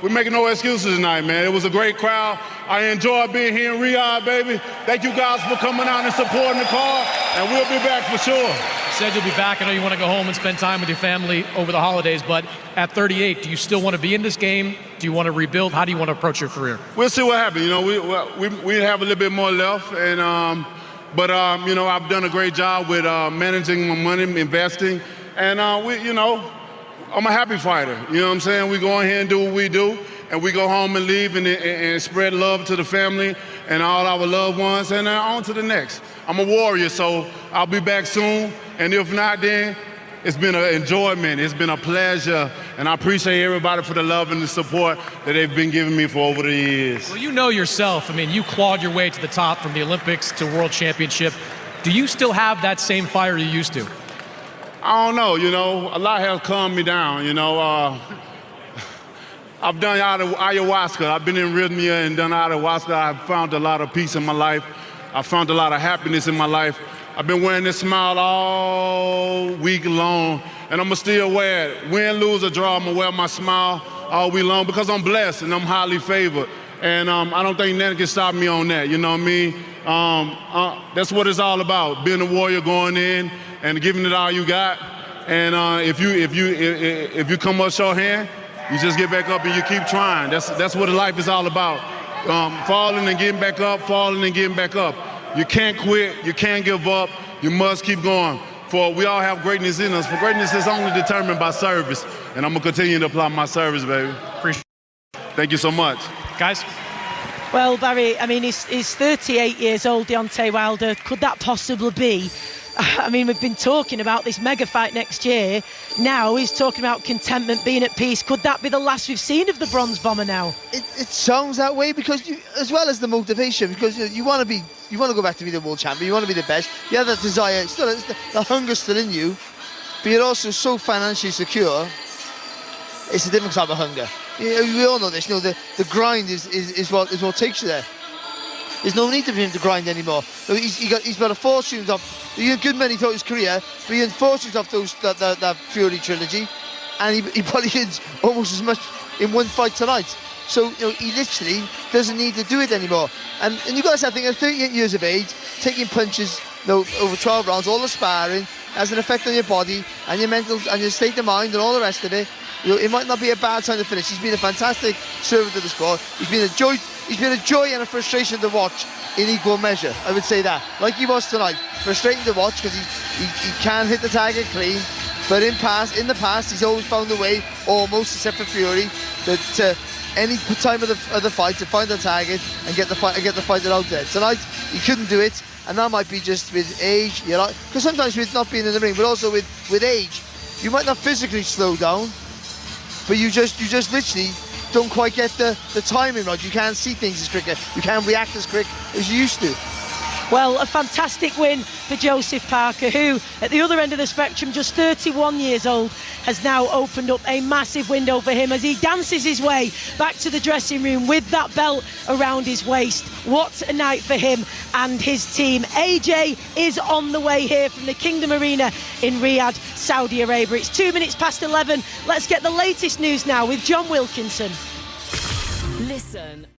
we're making no excuses tonight, man. It was a great crowd. I enjoyed being here in Riyadh, baby. Thank you guys for coming out and supporting the card, and we'll be back for sure. You said you'll be back. I know you want to go home and spend time with your family over the holidays, but at 38, do you still want to be in this game? Do you want to rebuild? How do you want to approach your career? We'll see what happens. We have a little bit more left, and but I've done a great job with managing my money, investing, and I'm a happy fighter. You know what I'm saying? We go in here and do what we do, and we go home and leave and spread love to the family and all our loved ones, and on to the next. I'm a warrior, so I'll be back soon, and if not, then it's been an enjoyment. It's been a pleasure, and I appreciate everybody for the love and the support that they've been giving me for over the years. Well, you know yourself. I mean, you clawed your way to the top from the Olympics to World Championship. Do you still have that same fire you used to? I don't know, a lot has calmed me down, I've done ayahuasca. I've been in Rhythmia and done ayahuasca. I've found a lot of peace in my life. I found a lot of happiness in my life. I've been wearing this smile all week long, and I'm going to still wear it. Win, lose, or draw, I'm going to wear my smile all week long because I'm blessed and I'm highly favored. And I don't think nothing can stop me on that, you know what I mean? That's what it's all about, being a warrior, going in and giving it all you got. And if you come up short hand, you just get back up and you keep trying. That's what life is all about. Falling and getting back up, falling and getting back up. You can't quit, you can't give up, you must keep going. For we all have greatness in us. For greatness is only determined by service. And I'm gonna continue to apply my service, baby. Appreciate it. Thank you so much. Guys? Well, Barry, I mean, he's 38 years old, Deontay Wilder. Could that possibly be? I mean, we've been talking about this mega fight next year. Now he's talking about contentment, being at peace. Could that be the last we've seen of the Bronze Bomber now? It sounds that way because as well as the motivation, because you want to go back to be the world champion. You want to be the best. You have that desire. The hunger's still in you, but you're also so financially secure. It's a different type of hunger. We all know this. The grind is what takes you there. There's no need for him to grind anymore. He's got a 4 streams off. He had good many throughout his career, but he had 4 streams off that Fury trilogy, and he probably had almost as much in one fight tonight. So he literally doesn't need to do it anymore. And you guys have to think at 38 years of age, taking punches over 12 rounds, all the sparring has an effect on your body and your mental and your state of mind and all the rest of it. It might not be a bad time to finish. He's been a fantastic servant to the sport. He's been a joy and a frustration to watch in equal measure. I would say that, like he was tonight, frustrating to watch because he can hit the target clean. But in the past, he's always found a way, almost except for Fury, to any time of the fight to find the target and get the fighter out there. Tonight he couldn't do it, and that might be just with age, because sometimes with not being in the ring, but also with age, you might not physically slow down, but you just literally don't quite get the timing right. You can't see things as quick, you can't react as quick as you used to. Well, a fantastic win for Joseph Parker, who, at the other end of the spectrum, just 31 years old, has now opened up a massive window for him as he dances his way back to the dressing room with that belt around his waist. What a night for him and his team. AJ is on the way here from the Kingdom Arena in Riyadh, Saudi Arabia. It's 2 minutes past 11. Let's get the latest news now with John Wilkinson. Listen.